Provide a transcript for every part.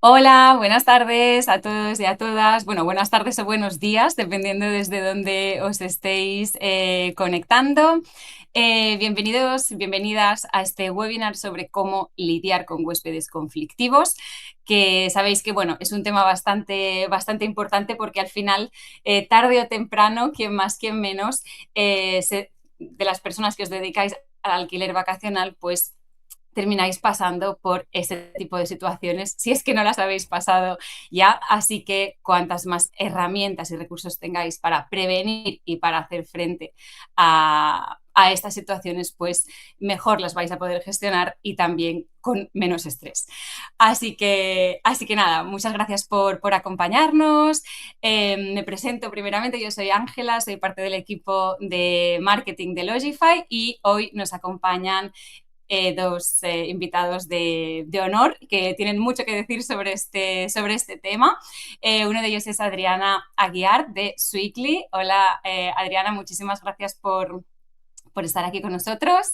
Hola, buenas tardes a todos y a todas. Bueno, buenas tardes o buenos días, dependiendo desde dónde os estéis conectando. Bienvenidos, bienvenidas a este webinar sobre cómo lidiar con huéspedes conflictivos, que sabéis que, bueno, es un tema bastante importante porque al final, tarde o temprano, quien más, quien menos, de las personas que os dedicáis al alquiler vacacional, pues termináis pasando por ese tipo de situaciones, si es que no las habéis pasado ya. Así que cuantas más herramientas y recursos tengáis para prevenir y para hacer frente a estas situaciones, pues mejor las vais a poder gestionar y también con menos estrés. Así que nada, muchas gracias por acompañarnos. Me presento primeramente, yo soy Ángela, soy parte del equipo de marketing de Logify y hoy nos acompañan dos invitados de honor que tienen mucho que decir sobre este tema. Uno de ellos es Adriana Aguiar de Sweekly. Hola, Adriana, muchísimas gracias por estar aquí con nosotros.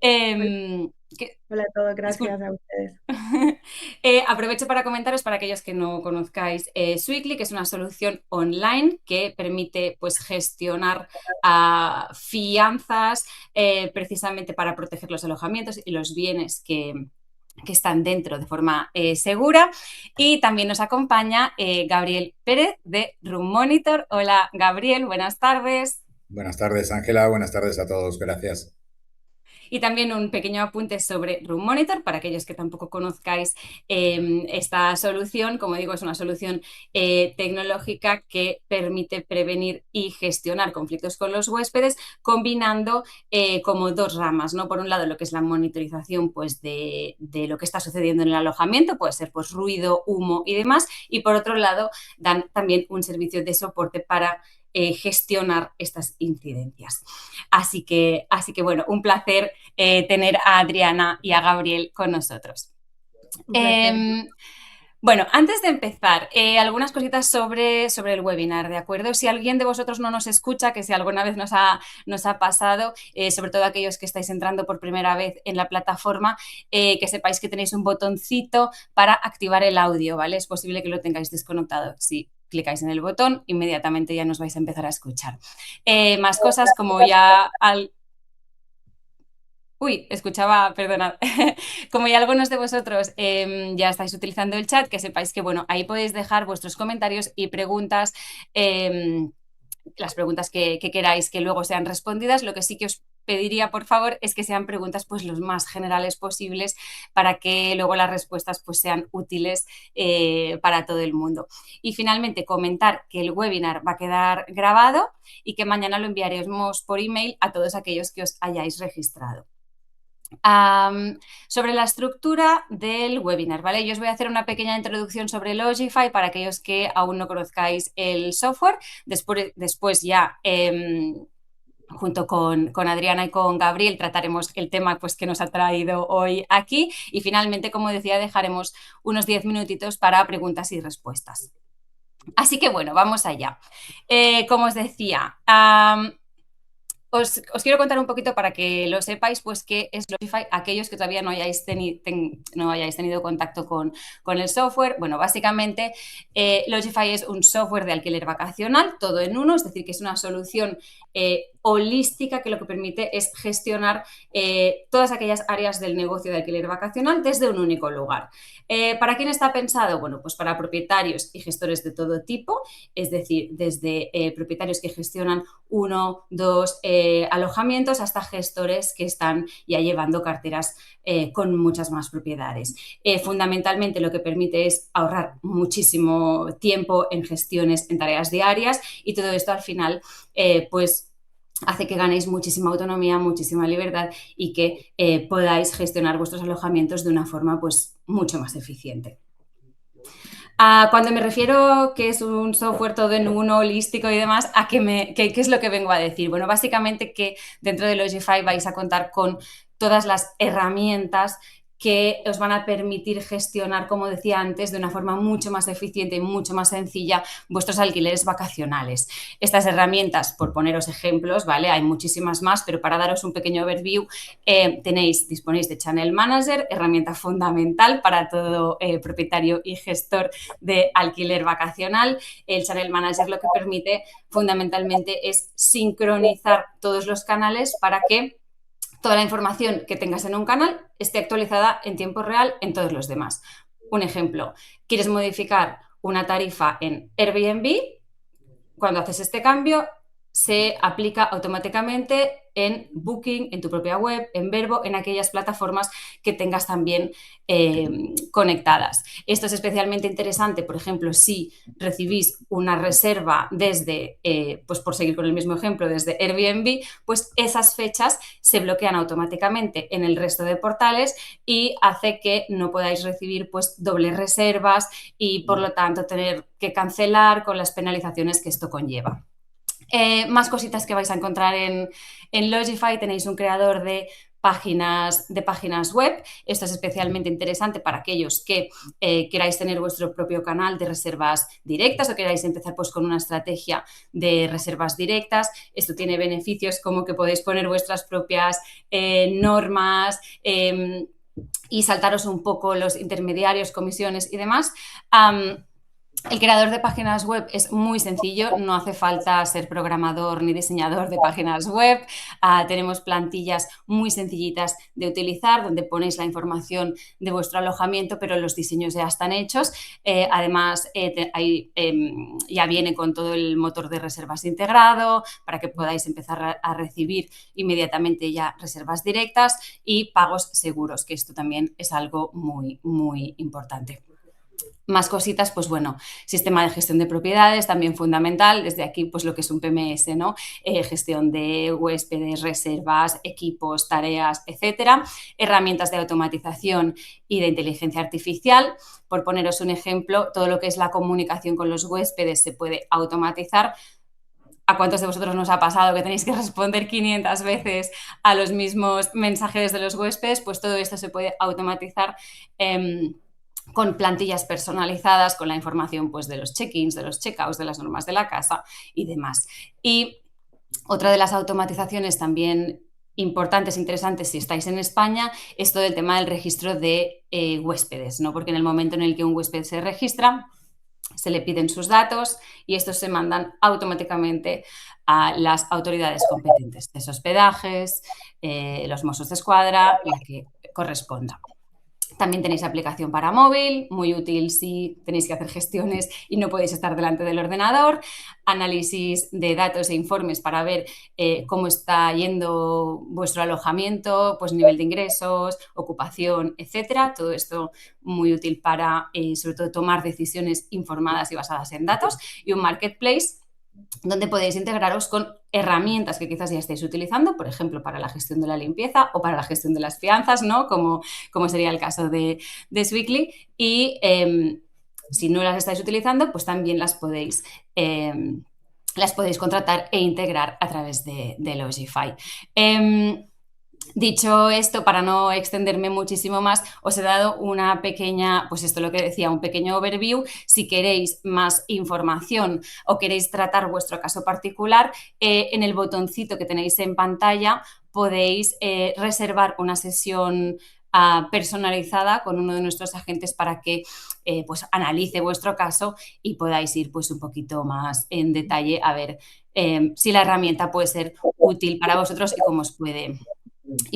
Hola, Eh, que, hola a todos, disculpe. gracias a ustedes. Aprovecho para comentaros, para aquellos que no conozcáis, Sweekly, que es una solución online que permite pues, gestionar fianzas precisamente para proteger los alojamientos y los bienes que están dentro de forma segura. Y también nos acompaña Gabriel Pérez de Room Monitor. Hola, Gabriel, buenas tardes. Buenas tardes, Ángela. Buenas tardes a todos. Gracias. Y también un pequeño apunte sobre Room Monitor para aquellos que tampoco conozcáis esta solución. Como digo, es una solución tecnológica que permite prevenir y gestionar conflictos con los huéspedes, combinando como dos ramas, ¿no? Por un lado, lo que es la monitorización pues, de lo que está sucediendo en el alojamiento, puede ser pues, ruido, humo y demás, y por otro lado, dan también un servicio de soporte para gestionar estas incidencias. Así que bueno, un placer tener a Adriana y a Gabriel con nosotros. Un placer. Eh, bueno, antes de empezar, algunas cositas sobre el webinar, ¿de acuerdo? Si alguien de vosotros no nos escucha, que si alguna vez nos ha pasado, sobre todo aquellos que estáis entrando por primera vez en la plataforma, que sepáis que tenéis un botoncito para activar el audio, ¿vale? Es posible que lo tengáis desconectado. Si clicáis en el botón, inmediatamente ya nos vais a empezar a escuchar. Más cosas como ya Uy, escuchaba, perdonad. Como ya algunos de vosotros ya estáis utilizando el chat, que sepáis que, bueno, ahí podéis dejar vuestros comentarios y preguntas, las preguntas que queráis que luego sean respondidas. Lo que sí que os pediría, por favor, es que sean preguntas pues los más generales posibles para que luego las respuestas pues sean útiles para todo el mundo. Y finalmente, comentar que el webinar va a quedar grabado y que mañana lo enviaremos por email a todos aquellos que os hayáis registrado. Sobre la estructura del webinar, ¿vale? Yo os voy a hacer una pequeña introducción sobre Logify para aquellos que aún no conozcáis el software. Después ya, junto con Adriana y con Gabriel, trataremos el tema pues, que nos ha traído hoy aquí. Y finalmente, como decía, dejaremos unos 10 minutitos para preguntas y respuestas. Así que bueno, vamos allá. Como os decía, os quiero contar un poquito para que lo sepáis, pues qué es Logify, aquellos que todavía no hayáis tenido contacto con el software. Bueno, básicamente Logify es un software de alquiler vacacional, todo en uno, es decir, que es una solución holística que lo que permite es gestionar todas aquellas áreas del negocio de alquiler vacacional desde un único lugar. ¿Para quién está pensado? Bueno, pues para propietarios y gestores de todo tipo, es decir, desde propietarios que gestionan uno, dos alojamientos hasta gestores que están ya llevando carteras con muchas más propiedades. Fundamentalmente lo que permite es ahorrar muchísimo tiempo en gestiones, en tareas diarias, y todo esto al final pues hace que ganéis muchísima autonomía, muchísima libertad y que podáis gestionar vuestros alojamientos de una forma pues mucho más eficiente. Cuando me refiero que es un software todo en uno, holístico y demás, ¿qué es lo que vengo a decir? Bueno, básicamente que dentro de Logify vais a contar con todas las herramientas que os van a permitir gestionar, como decía antes, de una forma mucho más eficiente y mucho más sencilla vuestros alquileres vacacionales. Estas herramientas, por poneros ejemplos, ¿vale? Hay muchísimas más, pero para daros un pequeño overview, disponéis de Channel Manager, herramienta fundamental para todo propietario y gestor de alquiler vacacional. El Channel Manager lo que permite fundamentalmente es sincronizar todos los canales para que toda la información que tengas en un canal esté actualizada en tiempo real en todos los demás. Un ejemplo, quieres modificar una tarifa en Airbnb, cuando haces este cambio se aplica automáticamente en Booking, en tu propia web, en Vrbo, en aquellas plataformas que tengas también conectadas. Esto es especialmente interesante, por ejemplo, si recibís una reserva desde, pues por seguir con el mismo ejemplo, desde Airbnb, pues esas fechas se bloquean automáticamente en el resto de portales y hace que no podáis recibir pues dobles reservas y por lo tanto tener que cancelar con las penalizaciones que esto conlleva. Más cositas que vais a encontrar en Logify. Tenéis un creador de páginas web. Esto es especialmente interesante para aquellos que queráis tener vuestro propio canal de reservas directas o queráis empezar pues, con una estrategia de reservas directas. Esto tiene beneficios como que podéis poner vuestras propias normas y saltaros un poco los intermediarios, comisiones y demás. El creador de páginas web es muy sencillo, no hace falta ser programador ni diseñador de páginas web. Tenemos plantillas muy sencillitas de utilizar donde ponéis la información de vuestro alojamiento, pero los diseños ya están hechos. Además, ya viene con todo el motor de reservas integrado para que podáis empezar a recibir inmediatamente ya reservas directas y pagos seguros, que esto también es algo muy, muy importante. Más cositas, pues bueno, sistema de gestión de propiedades, también fundamental, desde aquí pues lo que es un PMS, ¿no? Gestión de huéspedes, reservas, equipos, tareas, etcétera. Herramientas de automatización y de inteligencia artificial. Por poneros un ejemplo, todo lo que es la comunicación con los huéspedes se puede automatizar. ¿A cuántos de vosotros nos ha pasado que tenéis que responder 500 veces a los mismos mensajes de los huéspedes? Pues todo esto se puede automatizar con plantillas personalizadas, con la información pues, de los check-ins, de los check-outs, de las normas de la casa y demás. Y otra de las automatizaciones también importantes, interesantes, si estáis en España, es todo el tema del registro de huéspedes, ¿no? Porque en el momento en el que un huésped se registra, se le piden sus datos y estos se mandan automáticamente a las autoridades competentes de hospedajes, los Mossos d'Esquadra, la que corresponda. También tenéis aplicación para móvil, muy útil si tenéis que hacer gestiones y no podéis estar delante del ordenador. Análisis de datos e informes para ver cómo está yendo vuestro alojamiento, pues nivel de ingresos, ocupación, etcétera. Todo esto muy útil para, sobre todo, tomar decisiones informadas y basadas en datos. Y un marketplace donde podéis integraros con herramientas que quizás ya estéis utilizando, por ejemplo, para la gestión de la limpieza o para la gestión de las fianzas, ¿no? Como sería el caso de Sweekly. Y si no las estáis utilizando, pues también las podéis contratar e integrar a través de Logify. Dicho esto, para no extenderme muchísimo más, os he dado una pequeña, pues esto lo que decía, un pequeño overview. Si queréis más información o queréis tratar vuestro caso particular, en el botoncito que tenéis en pantalla podéis reservar una sesión personalizada con uno de nuestros agentes para que pues analice vuestro caso y podáis ir pues un poquito más en detalle a ver si la herramienta puede ser útil para vosotros y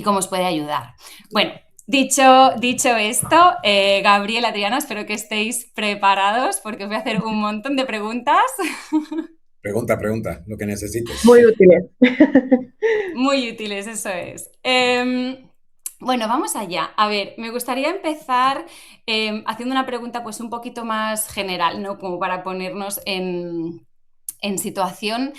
cómo os puede ayudar. Bueno, dicho esto, Gabriel, Adriana, espero que estéis preparados porque os voy a hacer un montón de preguntas. Pregunta, lo que necesites. Muy útiles. Muy útiles, eso es. Bueno, vamos allá. A ver, me gustaría empezar haciendo una pregunta pues un poquito más general, ¿no? Como para ponernos en situación.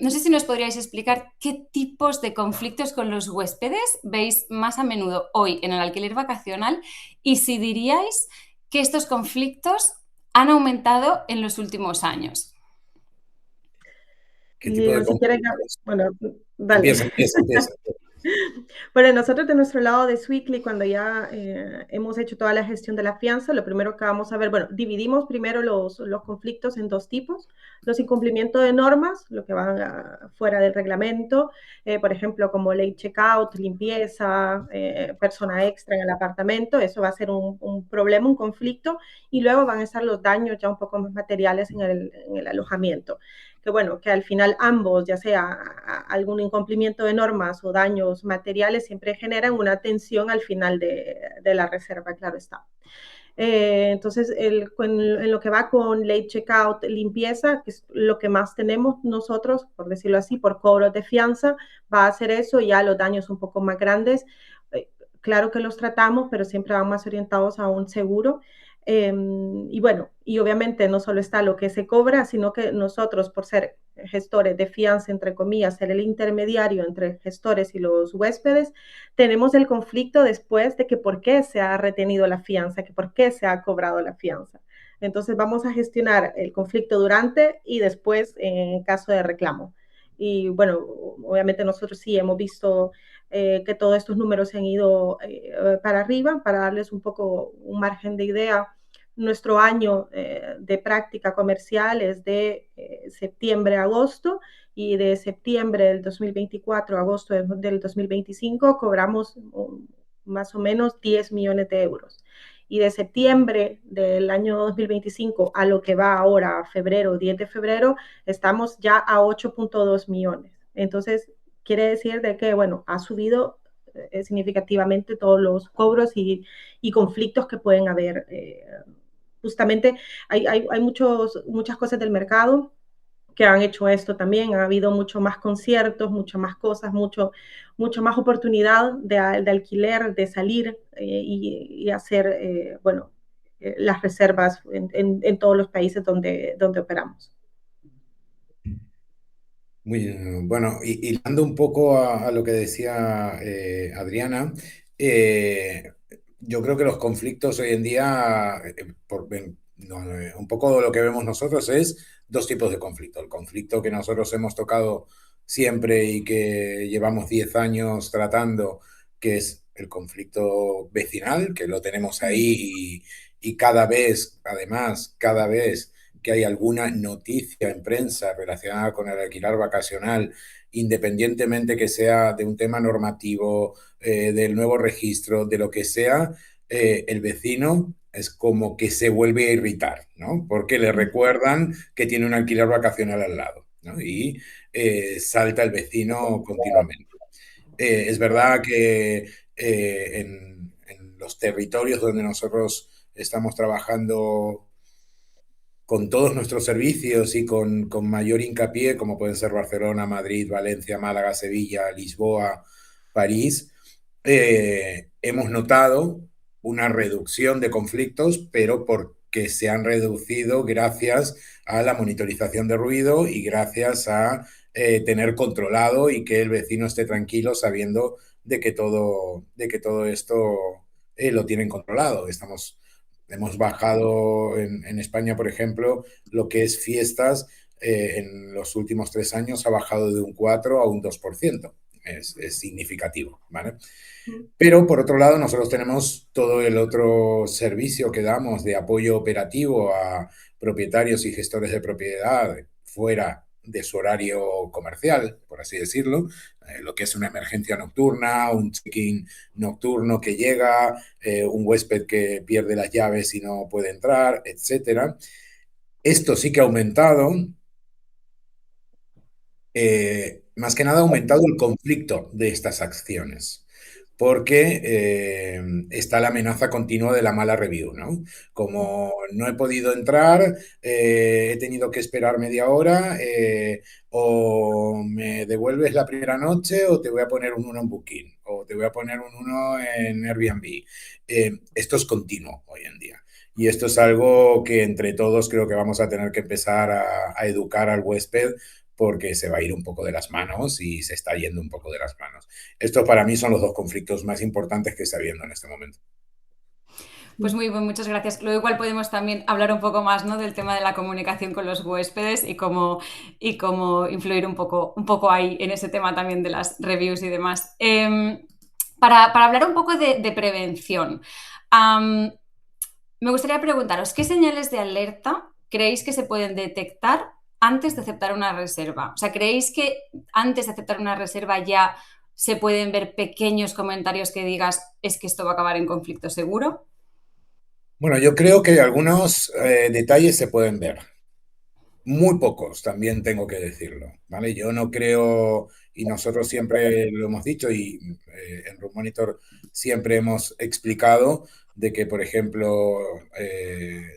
No sé si nos podríais explicar qué tipos de conflictos con los huéspedes veis más a menudo hoy en el alquiler vacacional y si diríais que estos conflictos han aumentado en los últimos años. ¿Qué tipo de Si quieren, conflictos? bueno, dale. Empieza. Bueno, nosotros de nuestro lado de Sweekly, cuando ya hemos hecho toda la gestión de la fianza, lo primero que vamos a ver, bueno, dividimos primero los conflictos en dos tipos. Los incumplimientos de normas, lo que van fuera del reglamento, por ejemplo, como late checkout, limpieza, persona extra en el apartamento, eso va a ser un problema, un conflicto, y luego van a estar los daños ya un poco más materiales en el alojamiento, que bueno, que al final ambos, ya sea algún incumplimiento de normas o daños materiales, siempre generan una tensión al final de la reserva, claro está. Entonces, en lo que va con late checkout, limpieza, que es lo que más tenemos nosotros, por decirlo así, por cobros de fianza, va a ser eso, ya los daños un poco más grandes. Claro que los tratamos, pero siempre van más orientados a un seguro. Y bueno, y obviamente no solo está lo que se cobra, sino que nosotros, por ser gestores de fianza, entre comillas, ser el intermediario entre gestores y los huéspedes, tenemos el conflicto después de que por qué se ha retenido la fianza, que por qué se ha cobrado la fianza. Entonces vamos a gestionar el conflicto durante y después en caso de reclamo. Y bueno, obviamente nosotros sí hemos visto que todos estos números se han ido para arriba, para darles un poco un margen de idea. Nuestro año de práctica comercial es de septiembre a agosto, y de septiembre del 2024 a agosto del 2025 cobramos más o menos 10 millones de euros. Y de septiembre del año 2025 a lo que va ahora, febrero, 10 de febrero, estamos ya a 8.2 millones. Entonces, quiere decir de que, bueno, ha subido significativamente todos los cobros y conflictos que pueden haber. Justamente hay muchas cosas del mercado que han hecho esto también. Ha habido mucho más conciertos, muchas más cosas, mucho más oportunidad de alquiler, de salir y hacer, bueno, las reservas en todos los países donde operamos. Muy bueno, y hilando un poco a lo que decía Adriana, eh, yo creo que los conflictos hoy en día, un poco lo que vemos nosotros es dos tipos de conflicto. El conflicto que nosotros hemos tocado siempre y que llevamos 10 años tratando, que es el conflicto vecinal, que lo tenemos ahí y cada vez, además, cada vez que hay alguna noticia en prensa relacionada con el alquiler vacacional, independientemente que sea de un tema normativo, del nuevo registro, de lo que sea, el vecino es como que se vuelve a irritar, ¿no? Porque le recuerdan que tiene un alquiler vacacional al lado, ¿no? Y salta el vecino continuamente. Es verdad que en los territorios donde nosotros estamos trabajando con todos nuestros servicios y con mayor hincapié, como pueden ser Barcelona, Madrid, Valencia, Málaga, Sevilla, Lisboa, París, hemos notado una reducción de conflictos, pero porque se han reducido gracias a la monitorización de ruido y gracias a tener controlado y que el vecino esté tranquilo sabiendo de que todo esto lo tienen controlado. Hemos bajado en España, por ejemplo, lo que es fiestas en los últimos 3 años ha bajado de un 4 a un 2%. Es significativo, ¿vale? Pero por otro lado, nosotros tenemos todo el otro servicio que damos de apoyo operativo a propietarios y gestores de propiedad fuera de su horario comercial, por así decirlo, lo que es una emergencia nocturna, un check-in nocturno que llega, un huésped que pierde las llaves y no puede entrar, etcétera. Esto sí que ha aumentado, más que nada ha aumentado el conflicto de estas acciones, porque está la amenaza continua de la mala review, ¿no? Como no he podido entrar, he tenido que esperar media hora, o me devuelves la primera noche o te voy a poner un 1 en Booking, o te voy a poner un 1 en Airbnb. Esto es continuo hoy en día. Y esto es algo que entre todos creo que vamos a tener que empezar a educar al huésped porque se va a ir un poco de las manos y se está yendo un poco de las manos. Estos para mí son los dos conflictos más importantes que está habiendo en este momento. Pues muy bien, muchas gracias. Luego igual podemos también hablar un poco más, ¿no? Del tema de la comunicación con los huéspedes y cómo influir un poco ahí en ese tema también de las reviews y demás. Para hablar un poco de prevención, am, me gustaría preguntaros, ¿qué señales de alerta creéis que se pueden detectar antes de aceptar una reserva? O sea, ¿creéis que antes de aceptar una reserva ya se pueden ver pequeños comentarios que digas, es que esto va a acabar en conflicto seguro? Bueno, yo creo que algunos detalles se pueden ver. Muy pocos, también tengo que decirlo, ¿vale? Yo no creo, y nosotros siempre lo hemos dicho, y en Room Monitor siempre hemos explicado de que, por ejemplo,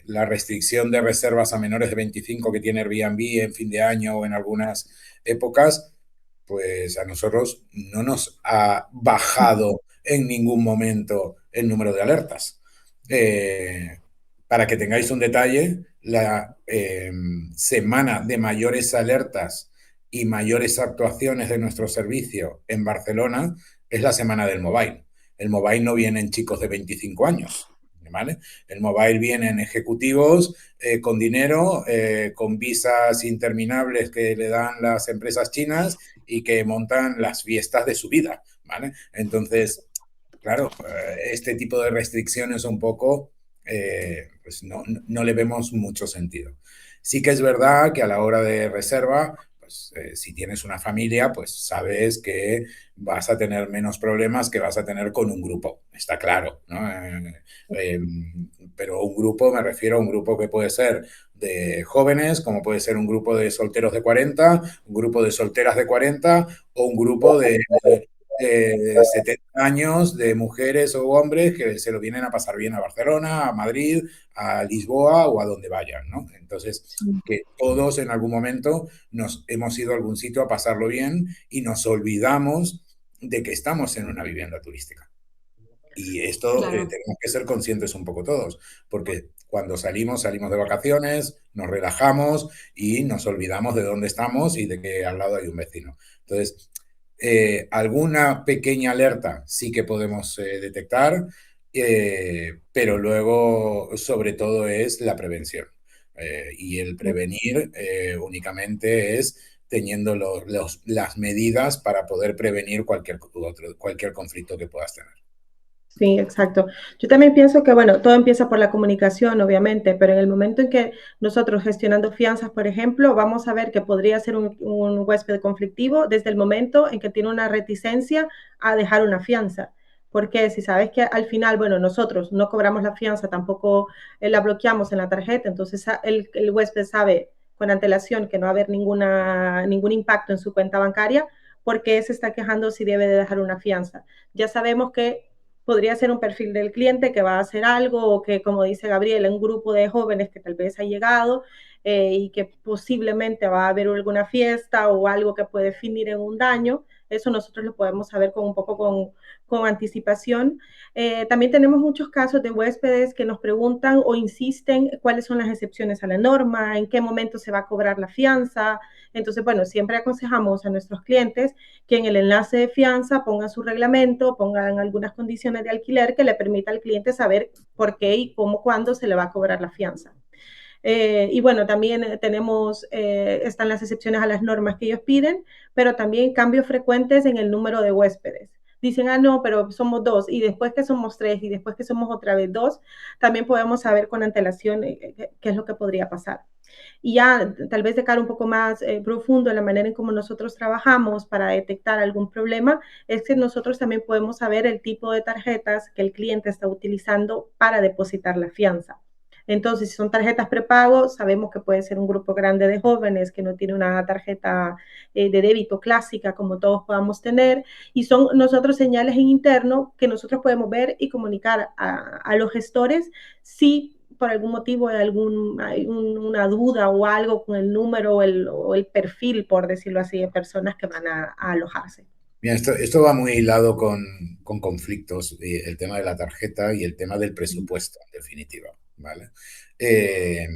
la restricción de reservas a menores de 25 que tiene Airbnb en fin de año o en algunas épocas, pues a nosotros no nos ha bajado en ningún momento el número de alertas. Eh, para que tengáis un detalle, la semana de mayores alertas y mayores actuaciones de nuestro servicio en Barcelona es la semana del mobile. El mobile no viene en chicos de 25 años, ¿vale? El mobile viene en ejecutivos con dinero, con visas interminables que le dan las empresas chinas y que montan las fiestas de su vida, ¿vale? Entonces, claro, este tipo de restricciones un poco, pues no le vemos mucho sentido. Sí que es verdad que a la hora de reserva, pues si tienes una familia, pues sabes que vas a tener menos problemas que vas a tener con un grupo, está claro, ¿no? Eh, pero un grupo, me refiero a un grupo que puede ser de jóvenes, como puede ser un grupo de solteros de 40, un grupo de solteras de 40 o un grupo de 70 años de mujeres o hombres que se lo vienen a pasar bien a Barcelona, a Madrid, a Lisboa o a donde vayan, ¿no? Entonces, que todos en algún momento nos hemos ido a algún sitio a pasarlo bien y nos olvidamos de que estamos en una vivienda turística. Y esto Claro. tenemos que ser conscientes un poco todos, porque cuando salimos de vacaciones, nos relajamos y nos olvidamos de dónde estamos y de que al lado hay un vecino. Entonces, alguna pequeña alerta sí que podemos detectar, pero luego, sobre todo, es la prevención. Y el prevenir únicamente es teniendo las medidas para poder prevenir cualquier conflicto que puedas tener. Sí, exacto. Yo también pienso que, bueno, todo empieza por la comunicación, obviamente, pero en el momento en que nosotros gestionando fianzas, por ejemplo, vamos a ver que podría ser un huésped conflictivo desde el momento en que tiene una reticencia a dejar una fianza. Porque si sabes que al final, bueno, nosotros no cobramos la fianza, tampoco la bloqueamos en la tarjeta, entonces el huésped sabe con antelación que no va a haber ningún impacto en su cuenta bancaria, porque se está quejando si debe de dejar una fianza. Ya sabemos que podría ser un perfil del cliente que va a hacer algo o que, como dice Gabriela, un grupo de jóvenes que tal vez ha llegado y que posiblemente va a haber alguna fiesta o algo que puede finir en un daño. Eso nosotros lo podemos saber con un poco con anticipación. También tenemos muchos casos de huéspedes que nos preguntan o insisten cuáles son las excepciones a la norma, en qué momento se va a cobrar la fianza. Entonces, bueno, siempre aconsejamos a nuestros clientes que en el enlace de fianza pongan su reglamento, pongan algunas condiciones de alquiler que le permita al cliente saber por qué y cómo, cuándo se le va a cobrar la fianza. Y bueno, también están las excepciones a las normas que ellos piden, pero también cambios frecuentes en el número de huéspedes. Dicen, ah, no, pero somos dos, y después que somos tres, y después que somos otra vez dos, también podemos saber con antelación qué es lo que podría pasar. Y ya tal vez de cara un poco más profundo en la manera en cómo nosotros trabajamos para detectar algún problema, es que nosotros también podemos saber el tipo de tarjetas que el cliente está utilizando para depositar la fianza. Entonces, si son tarjetas prepago, sabemos que puede ser un grupo grande de jóvenes que no tiene una tarjeta de débito clásica como todos podamos tener, y son nosotros señales en interno que nosotros podemos ver y comunicar a los gestores si por algún motivo hay una duda o algo con el número o el perfil, por decirlo así, de personas que van a alojarse. Mira, esto va muy hilado con conflictos, el tema de la tarjeta y el tema del presupuesto, en definitiva, ¿vale? Eh,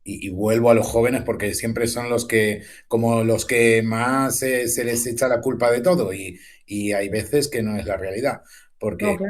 y vuelvo a los jóvenes porque siempre son como los que más se les echa la culpa de todo y hay veces que no es la realidad, No, porque claro.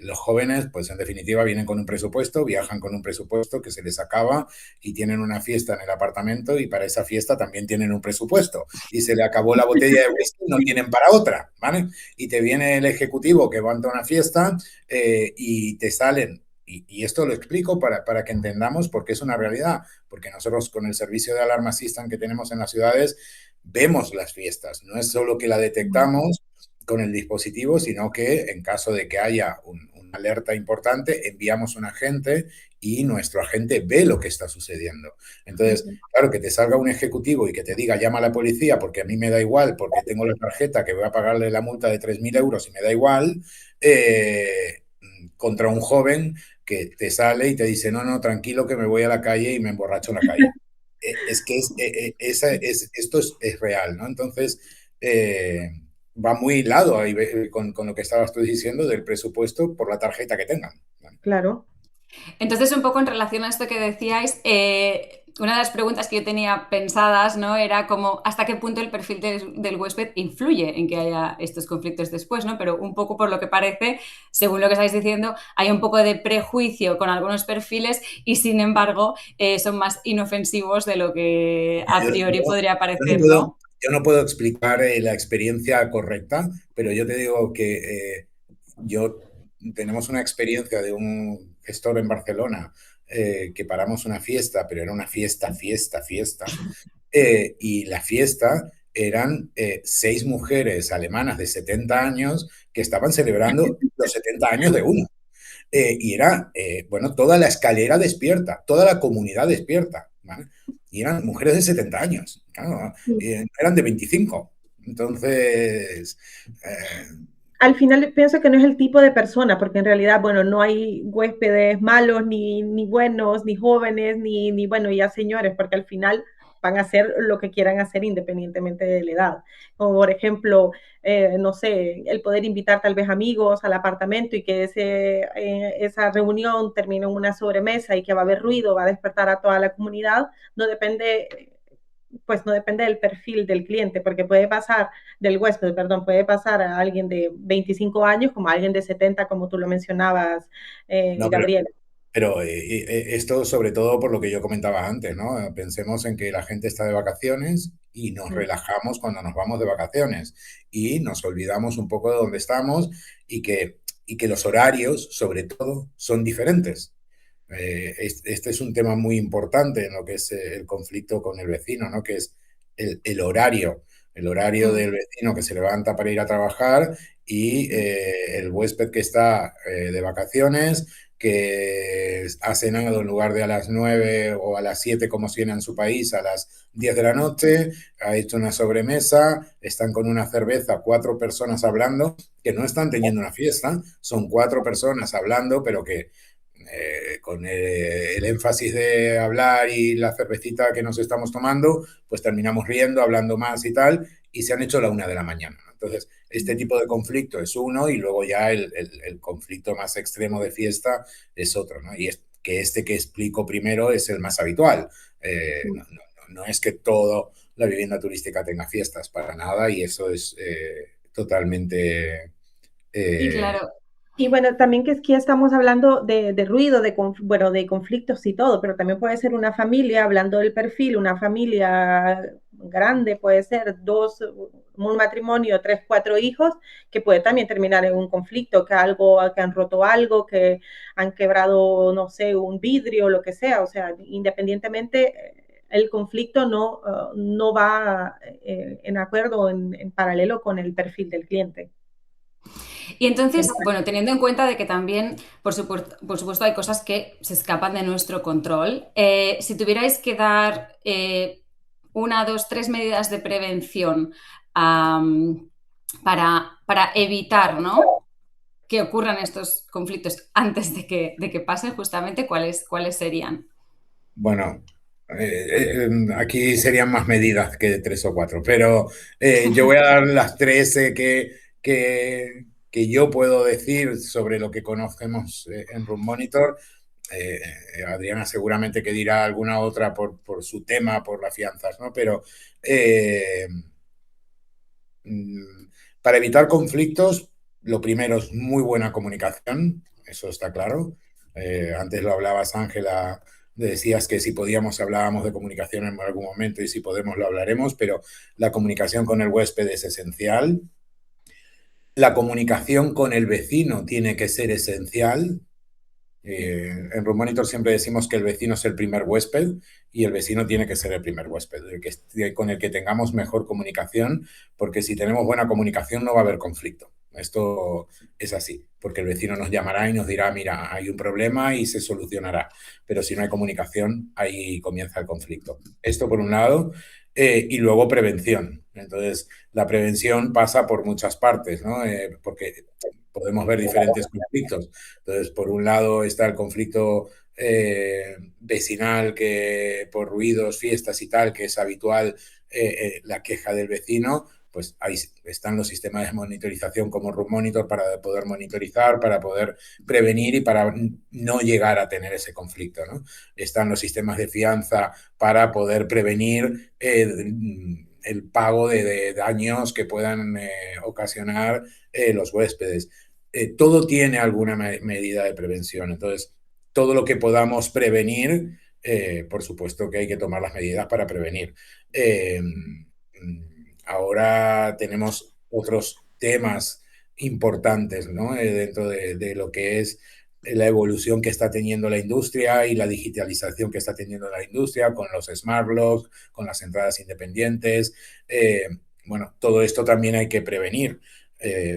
los jóvenes, pues en definitiva, vienen con un presupuesto, viajan con un presupuesto que se les acaba y tienen una fiesta en el apartamento y para esa fiesta también tienen un presupuesto. Y se le acabó la botella de whisky, no tienen para otra, ¿vale? Y te viene el ejecutivo que va a una fiesta y te salen. Y esto lo explico para que entendamos porque es una realidad, porque nosotros con el servicio de alarma Assistant que tenemos en las ciudades vemos las fiestas, no es solo que la detectamos con el dispositivo, sino que en caso de que haya una alerta importante, enviamos un agente y nuestro agente ve lo que está sucediendo. Entonces, claro, que te salga un ejecutivo y que te diga llama a la policía porque a mí me da igual, porque tengo la tarjeta que voy a pagarle la multa de 3.000 euros y me da igual, contra un joven que te sale y te dice, no, no, tranquilo que me voy a la calle y me emborracho en la calle. Es que esto es real, ¿no? Entonces, va muy hilado ahí con lo que estabas tú diciendo del presupuesto por la tarjeta que tengan. Claro. Entonces, un poco en relación a esto que decíais, una de las preguntas que yo tenía pensadas, ¿no? Era como hasta qué punto el perfil del huésped influye en que haya estos conflictos después, ¿no? Pero un poco por lo que parece, según lo que estáis diciendo, hay un poco de prejuicio con algunos perfiles y sin embargo son más inofensivos de lo que a priori podría parecer, ¿no? Yo no puedo explicar la experiencia correcta, pero yo te digo que yo tenemos una experiencia de un gestor en Barcelona que paramos una fiesta, pero era una fiesta, y la fiesta eran 6 mujeres alemanas de 70 años que estaban celebrando los 70 años de uno. Y era, bueno, toda la escalera despierta, toda la comunidad despierta, ¿vale? Y eran mujeres de 70 años, claro, eran de 25. Entonces, Al final pienso que no es el tipo de persona, porque en realidad, bueno, no hay huéspedes malos, ni buenos, ni jóvenes, bueno, ya señores, porque al final van a hacer lo que quieran hacer independientemente de la edad. Como por ejemplo, no sé, el poder invitar tal vez amigos al apartamento y que esa reunión termine en una sobremesa y que va a haber ruido, va a despertar a toda la comunidad, no depende, pues no depende del perfil del cliente, porque puede pasar del huésped, perdón, puede pasar a alguien de 25 años como a alguien de 70, como tú lo mencionabas, no, Gabriela. pero esto sobre todo por lo que yo comentaba antes, ¿no? Pensemos en que la gente está de vacaciones y nos relajamos cuando nos vamos de vacaciones y nos olvidamos un poco de dónde estamos y que los horarios, sobre todo, son diferentes. Este es un tema muy importante en lo que es el conflicto con el vecino, ¿no? Que es el horario, el horario del vecino que se levanta para ir a trabajar y el huésped que está de vacaciones, que ha cenado en lugar de a las 9 o a las 7 como cena en su país, a las 10 de la noche, ha hecho una sobremesa, están con una cerveza, 4 personas hablando, que no están teniendo una fiesta, son 4 personas hablando, pero que con el énfasis de hablar y la cervecita que nos estamos tomando, pues terminamos riendo, hablando más y tal, y se han hecho la 1 de la mañana. Entonces, este tipo de conflicto es uno y luego ya el conflicto más extremo de fiesta es otro, ¿no? Y es que este que explico primero es el más habitual. No es que toda la vivienda turística tenga fiestas, para nada, y eso es totalmente... Y Eh, claro, Y bueno, también que aquí estamos hablando de ruido, bueno, de conflictos y todo, pero también puede ser una familia, hablando del perfil, una familia grande, puede ser un matrimonio, 3, 4 hijos, que puede también terminar en un conflicto, que han roto algo, que han quebrado, no sé, un vidrio, lo que sea, o sea, independientemente, el conflicto no va en acuerdo, en paralelo con el perfil del cliente. y entonces, bueno, teniendo en cuenta de que también, por supuesto, hay cosas que se escapan de nuestro control, si tuvierais que dar 1, 2, 3 medidas de prevención para evitar, ¿no? Que ocurran estos conflictos antes de que pasen, justamente, ¿cuáles serían? Bueno, aquí serían más medidas que 3 o 4, pero yo voy a dar las 3 que yo puedo decir sobre lo que conocemos en Room Monitor. Eh, Adriana seguramente que dirá alguna otra por su tema, por las fianzas, ¿no? Pero eh, para evitar conflictos, lo primero es muy buena comunicación, eso está claro. Antes lo hablabas, Ángela, decías que si podíamos hablábamos de comunicación en algún momento y si podemos lo hablaremos, pero la comunicación con el huésped es esencial. La comunicación con el vecino tiene que ser esencial. En Room Monitor siempre decimos que el vecino es el primer huésped y el vecino tiene que ser el primer huésped, con el que tengamos mejor comunicación, porque si tenemos buena comunicación no va a haber conflicto. Esto es así, porque el vecino nos llamará y nos dirá, mira, hay un problema y se solucionará. Pero si no hay comunicación, ahí comienza el conflicto. Esto por un lado. Y luego prevención. Entonces, la prevención pasa por muchas partes, ¿no? Porque podemos ver diferentes conflictos. Entonces, por un lado está el conflicto vecinal, que por ruidos, fiestas y tal, que es habitual, la queja del vecino. Pues ahí están los sistemas de monitorización como Room Monitor para poder monitorizar, para poder prevenir y para no llegar a tener ese conflicto, ¿no? Están los sistemas de fianza para poder prevenir el pago de daños que puedan ocasionar los huéspedes. Todo tiene alguna medida de prevención. Entonces, todo lo que podamos prevenir, por supuesto que hay que tomar las medidas para prevenir. Eh, Ahora tenemos otros temas importantes, ¿no? Dentro de lo que es la evolución que está teniendo la industria y la digitalización que está teniendo la industria con los smart locks, con las entradas independientes. Bueno, todo esto también hay que prevenir,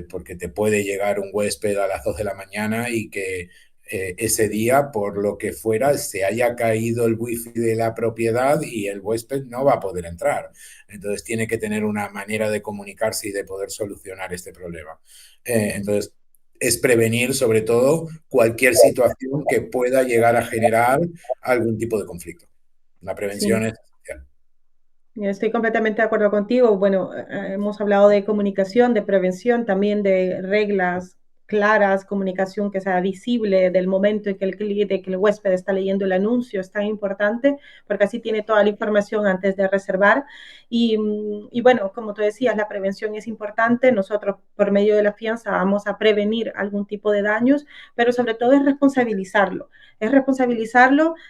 porque te puede llegar un huésped a las 2 de la mañana y que ese día, por lo que fuera, se haya caído el wifi de la propiedad y el huésped no va a poder entrar. Entonces tiene que tener una manera de comunicarse y de poder solucionar este problema. Entonces, es prevenir sobre todo cualquier situación que pueda llegar a generar algún tipo de conflicto. La prevención Sí. es esencial. Estoy completamente de acuerdo contigo. Bueno, hemos hablado de comunicación, de prevención, también de reglas claras, comunicación que sea visible del momento en que el cliente, que el huésped está leyendo el anuncio, es tan importante porque así tiene toda la información antes de reservar. Y bueno, como tú decías, la prevención es importante. Nosotros, por medio de la fianza, vamos a prevenir algún tipo de daños, pero sobre todo es responsabilizarlo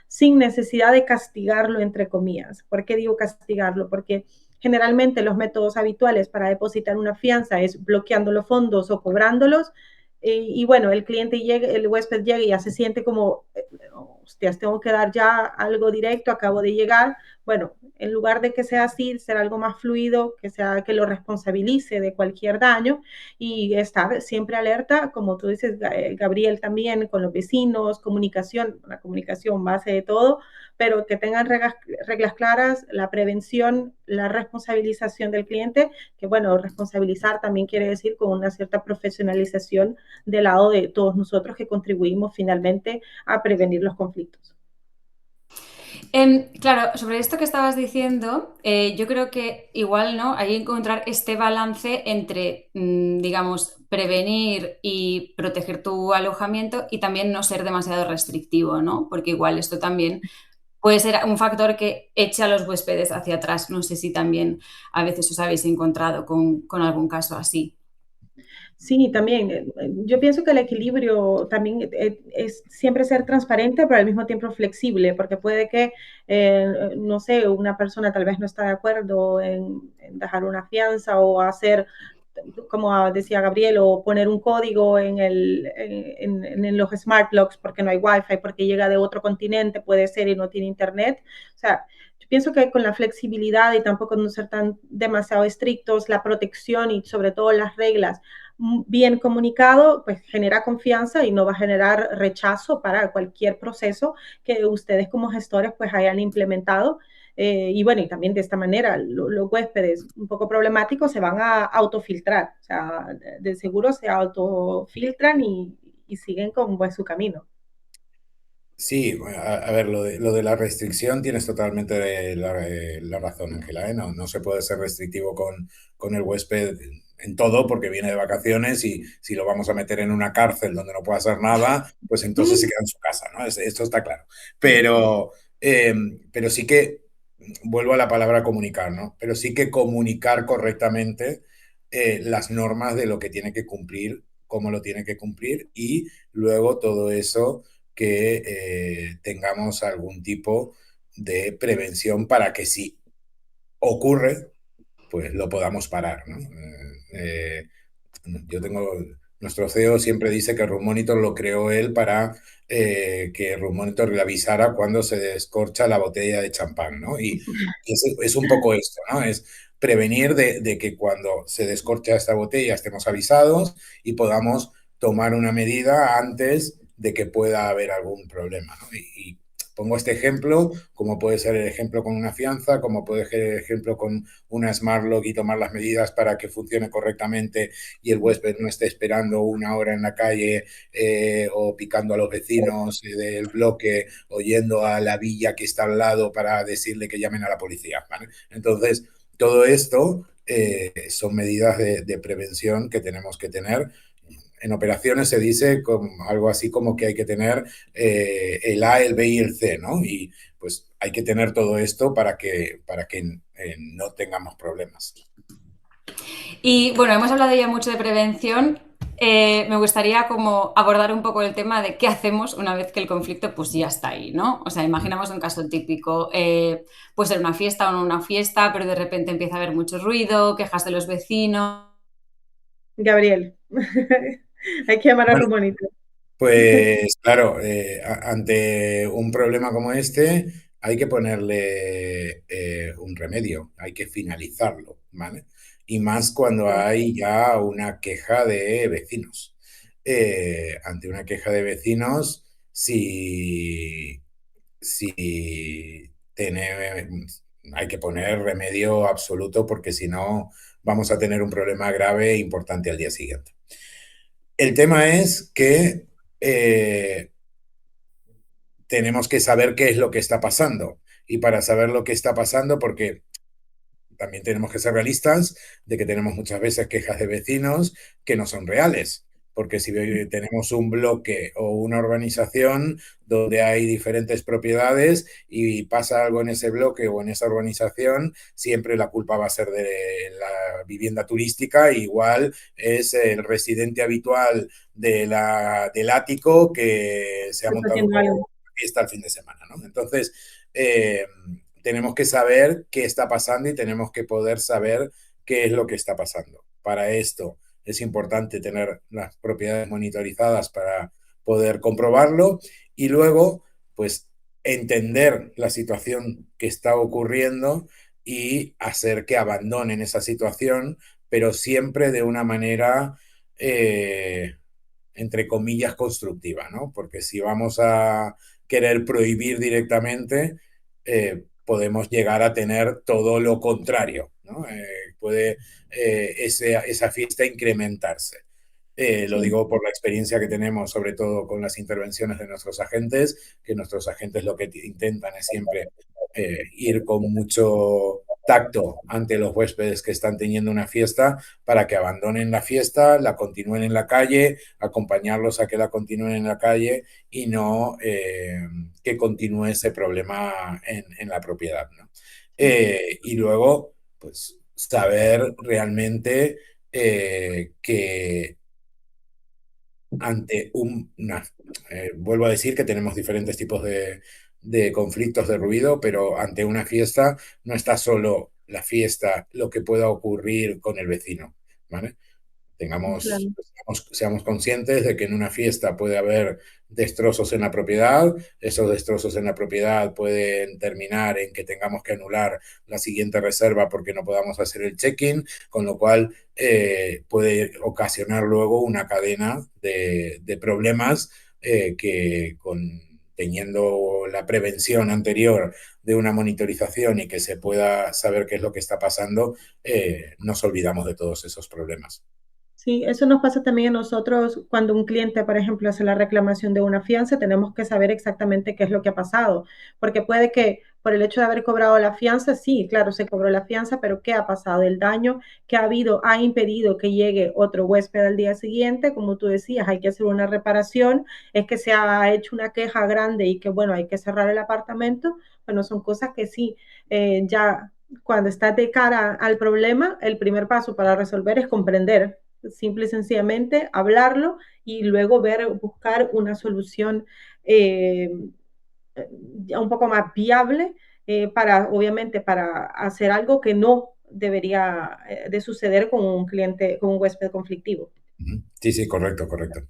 sin necesidad de castigarlo, entre comillas. ¿Por qué digo castigarlo? Porque generalmente los métodos habituales para depositar una fianza es bloqueando los fondos o cobrándolos. Y bueno, el cliente llega, el huésped llega y ya se siente como, hostias, tengo que dar ya algo directo, acabo de llegar. Bueno, en lugar de que sea así, ser algo más fluido, que sea que lo responsabilice de cualquier daño y estar siempre alerta, como tú dices, Gabriel, también con los vecinos, comunicación, la comunicación base de todo, pero que tengan reglas claras, la prevención, la responsabilización del cliente, que bueno, responsabilizar también quiere decir con una cierta profesionalización del lado de todos nosotros que contribuimos finalmente a prevenir los conflictos. Claro, sobre esto que estabas diciendo, yo creo que igual, ¿no? Hay que encontrar este balance entre, digamos, prevenir y proteger tu alojamiento y también no ser demasiado restrictivo, ¿no? Porque igual esto también puede ser un factor que eche a los huéspedes hacia atrás. No sé si también a veces os habéis encontrado con algún caso así. Sí, también. Yo pienso que el equilibrio también es siempre ser transparente, pero al mismo tiempo flexible, porque puede que, no sé, una persona tal vez no está de acuerdo en dejar una fianza o hacer, como decía Gabriel, o poner un código en los smart locks porque no hay wifi, porque llega de otro continente, puede ser, y no tiene internet. O sea, yo pienso que con la flexibilidad y tampoco no ser tan demasiado estrictos, la protección y sobre todo las reglas bien comunicado, pues genera confianza y no va a generar rechazo para cualquier proceso que ustedes como gestores pues hayan implementado. Y bueno, y también de esta manera los huéspedes un poco problemáticos se van a autofiltrar, o sea, de seguro se autofiltran y siguen con pues, su camino. Sí, bueno, a ver, lo de la restricción tienes totalmente la razón, Ángela, ¿eh? No se puede ser restrictivo con el huésped en todo porque viene de vacaciones y si lo vamos a meter en una cárcel donde no puede hacer nada, pues entonces se queda en su casa, ¿no? Esto está claro. Pero, pero sí que, vuelvo a la palabra comunicar, ¿no? Pero sí que comunicar correctamente las normas de lo que tiene que cumplir cómo lo tiene que cumplir y luego todo eso que tengamos algún tipo de prevención para que si ocurre, pues lo podamos parar, ¿no? Yo tengo, nuestro CEO siempre dice que Room Monitor lo creó él para que Room Monitor le avisara cuando se descorcha la botella de champán, ¿no? Y es un poco esto, ¿no? Es prevenir de que cuando se descorcha esta botella estemos avisados y podamos tomar una medida antes de que pueda haber algún problema, ¿no? Y pongo este ejemplo, como puede ser el ejemplo con una fianza, como puede ser el ejemplo con una Smart Lock y tomar las medidas para que funcione correctamente y el huésped no esté esperando una hora en la calle o picando a los vecinos del bloque o yendo a la villa que está al lado para decirle que llamen a la policía, ¿vale? Entonces, todo esto son medidas de prevención que tenemos que tener. En operaciones se dice como, algo así como que hay que tener el A, el B y el C, ¿no? Y pues hay que tener todo esto para que no tengamos problemas. Y bueno, hemos hablado ya mucho de prevención. Me gustaría como abordar un poco el tema de qué hacemos una vez que el conflicto pues ya está ahí, ¿no? O sea, imaginamos un caso típico, puede ser una fiesta o no una fiesta, pero de repente empieza a haber mucho ruido, quejas de los vecinos. Gabriel, hay que llamar a Bueno, Rumonito. pues claro, ante un problema como este hay que ponerle un remedio, hay que finalizarlo, ¿vale? Y más cuando hay ya una queja de vecinos. Ante una queja de vecinos, si hay que poner remedio absoluto porque si no vamos a tener un problema grave e importante al día siguiente. El tema es que tenemos que saber qué es lo que está pasando. Y para saber lo que está pasando, porque también tenemos que ser realistas de que tenemos muchas veces quejas de vecinos que no son reales. Porque si tenemos un bloque o una urbanización donde hay diferentes propiedades y pasa algo en ese bloque o en esa urbanización, siempre la culpa va a ser de la vivienda turística. Igual es el residente habitual del ático que se ha Está montado haciendo algo. fiesta el fin de semana, ¿no? Entonces, tenemos que saber qué está pasando y tenemos que poder saber qué es lo que está pasando. Para esto es importante tener las propiedades monitorizadas para poder comprobarlo y luego, pues, entender la situación que está ocurriendo y hacer que abandonen esa situación, pero siempre de una manera, entre comillas, constructiva, ¿no? Porque si vamos a querer prohibir directamente, podemos llegar a tener todo lo contrario, ¿no? Puede esa fiesta incrementarse. Lo Sí, digo por la experiencia que tenemos, sobre todo con las intervenciones de nuestros agentes, que nuestros agentes lo que intentan es siempre ir con mucho tacto ante los huéspedes que están teniendo una fiesta para que abandonen la fiesta, la continúen en la calle, acompañarlos a que la continúen en la calle y no que continúe ese problema en la propiedad, ¿no? Y luego, pues, saber realmente que ante vuelvo a decir que tenemos diferentes tipos de conflictos de ruido, pero ante una fiesta no está solo la fiesta, lo que pueda ocurrir con el vecino, ¿vale? claro. Seamos conscientes de que en una fiesta puede haber destrozos en la propiedad, esos destrozos en la propiedad pueden terminar en que tengamos que anular la siguiente reserva porque no podamos hacer el check-in, con lo cual puede ocasionar luego una cadena de problemas que teniendo la prevención anterior de una monitorización y que se pueda saber qué es lo que está pasando, nos olvidamos de todos esos problemas. Sí, eso nos pasa también a nosotros cuando un cliente, por ejemplo, hace la reclamación de una fianza, tenemos que saber exactamente qué es lo que ha pasado, porque puede que por el hecho de haber cobrado la fianza, sí, claro, se cobró la fianza, pero ¿qué ha pasado? El daño que ha habido ha impedido que llegue otro huésped al día siguiente, como tú decías, hay que hacer una reparación, es que se ha hecho una queja grande y que, bueno, hay que cerrar el apartamento, bueno, son cosas que sí, ya cuando estás de cara al problema, el primer paso para resolver es comprender simple y sencillamente hablarlo y luego buscar una solución eh, un poco más viable obviamente, para hacer algo que no debería de suceder con un cliente, con un huésped conflictivo. Sí, sí, correcto, correcto.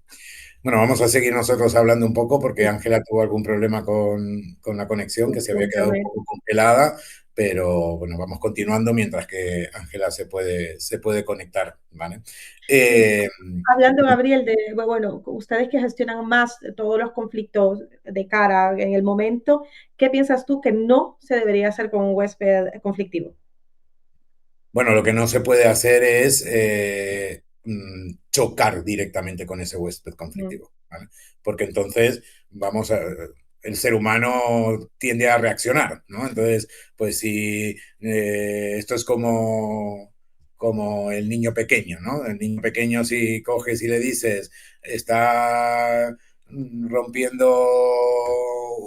Bueno, vamos a seguir nosotros hablando un poco porque Ángela tuvo algún problema con la conexión, que se había quedado un Internet. poco congelada, pero bueno, vamos continuando mientras que Ángela se puede conectar, ¿vale? Y Eh, hablando, Gabriel, bueno, ustedes que gestionan más todos los conflictos de cara en el momento, ¿qué piensas tú que no se debería hacer con un huésped conflictivo? Bueno, lo que no se puede hacer es chocar directamente con ese huésped Mm, conflictivo, ¿vale? Porque entonces vamos a, el ser humano tiende a reaccionar, ¿no? Entonces, pues si esto es como el niño pequeño, ¿no? El niño pequeño si coges y le dices, está rompiendo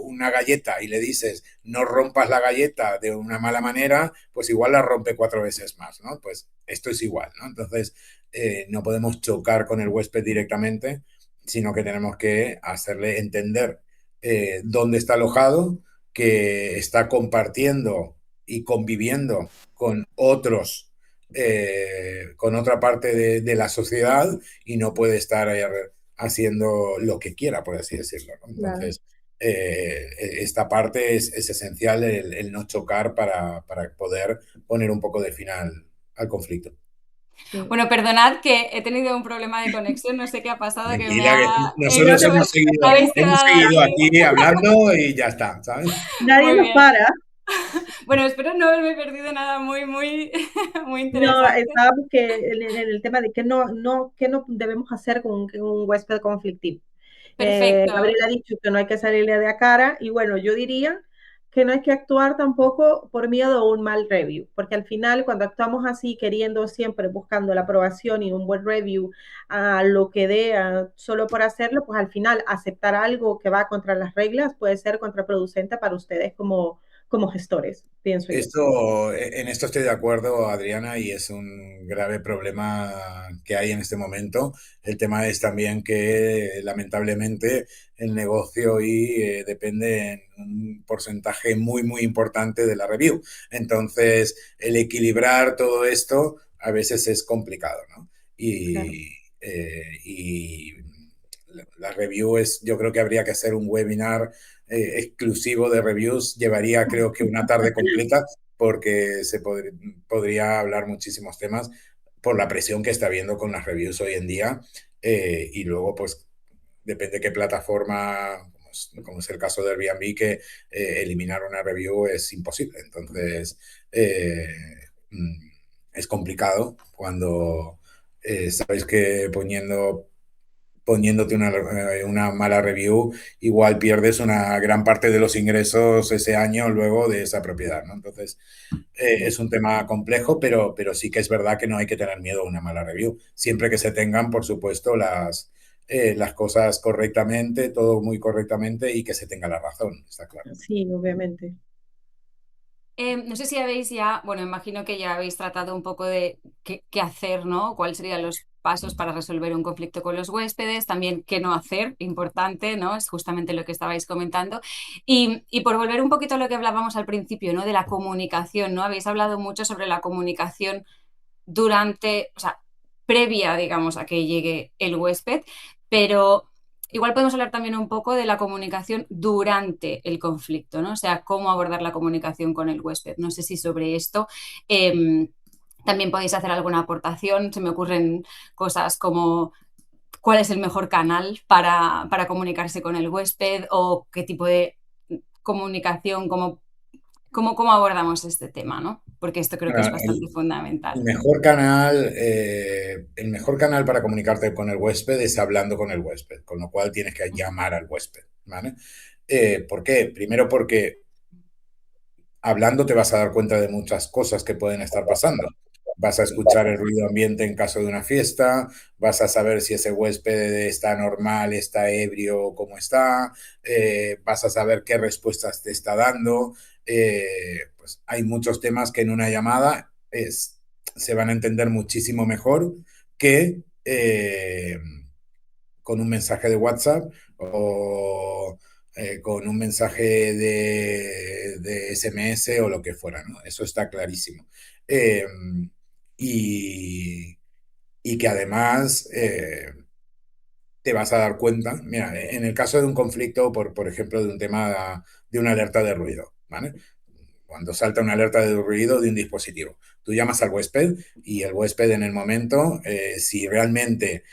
una galleta y le dices, no rompas la galleta de una mala manera, pues igual la rompe 4 veces más, ¿no? Pues esto es igual, ¿no? Entonces, no podemos chocar con el huésped directamente, sino que tenemos que hacerle entender dónde está alojado, que está compartiendo y conviviendo con otros, con otra parte de la sociedad y no puede estar haciendo lo que quiera, por así decirlo, ¿no? claro. Entonces, esta parte es esencial el no chocar para poder poner un poco de final al conflicto. Sí. Bueno, perdonad que he tenido un problema de conexión, no sé qué ha pasado, que Tranquila, que No nosotros te habéis hemos quedado seguido ahí. aquí hablando y ya está, ¿sabes? Nadie Muy nos bien. para. Bueno, espero no haberme perdido nada muy, muy, muy No, interesante. estábamos en el tema de qué no debemos hacer con un huésped conflictivo. Perfecto. Gabriel ha dicho que no hay que salirle de a cara y bueno, yo diría que no hay que actuar tampoco por miedo a un mal review, porque al final cuando actuamos así, queriendo siempre, buscando la aprobación y un buen review a lo que dé, solo por hacerlo, pues al final aceptar algo que va contra las reglas puede ser contraproducente para ustedes como gestores, pienso yo. En esto estoy de acuerdo, Adriana, y es un grave problema que hay en este momento. El tema es también que lamentablemente el negocio hoy depende en un porcentaje muy, muy importante de la review. Entonces, el equilibrar todo esto a veces es complicado, ¿no? Claro. Y la review es, yo creo que habría que hacer un webinar exclusivo de reviews, llevaría creo que una tarde completa porque podría hablar muchísimos temas por la presión que está habiendo con las reviews hoy en día y luego pues depende qué plataforma, como es el caso de Airbnb, que eliminar una review es imposible. Entonces, es complicado cuando sabéis que poniéndote una mala review, igual pierdes una gran parte de los ingresos ese año luego de esa propiedad, ¿no? Entonces, es un tema complejo, pero sí que es verdad que no hay que tener miedo a una mala review. Siempre que se tengan, por supuesto, las cosas correctamente, todo muy correctamente y que se tenga la razón, está claro. Sí, obviamente. No sé si habéis ya, bueno, imagino que ya habéis tratado un poco de qué hacer, ¿no? ¿Cuáles serían los pasos para resolver un conflicto con los huéspedes? También qué no hacer, importante, ¿no? Es justamente lo que estabais comentando. Y por volver un poquito a lo que hablábamos al principio, ¿no? De la comunicación, ¿no? Habéis hablado mucho sobre la comunicación durante, o sea, previa, digamos, a que llegue el huésped, pero igual podemos hablar también un poco de la comunicación durante el conflicto, ¿no? O sea, cómo abordar la comunicación con el huésped. No sé si sobre esto también podéis hacer alguna aportación. Se me ocurren cosas como cuál es el mejor canal para comunicarse con el huésped o qué tipo de comunicación, cómo abordamos este tema, ¿no? Porque esto creo que es Bueno, bastante fundamental. el mejor canal para comunicarte con el huésped es hablando con el huésped, con lo cual tienes que llamar al huésped, ¿vale? ¿Por qué? Primero porque hablando te vas a dar cuenta de muchas cosas que pueden estar pasando. Vas a escuchar el ruido ambiente en caso de una fiesta, vas a saber si ese huésped está normal, está ebrio, cómo está, vas a saber qué respuestas te está dando. Pues hay muchos temas que en una llamada se van a entender muchísimo mejor que con un mensaje de WhatsApp o con un mensaje de SMS o lo que fuera, ¿no? Eso está clarísimo. Eh, y, y, que además te vas a dar cuenta, mira, en el caso de un conflicto, por ejemplo, de un tema de una alerta de ruido, ¿vale? Cuando salta una alerta de ruido de un dispositivo. Tú llamas al huésped y el huésped en el momento, si realmente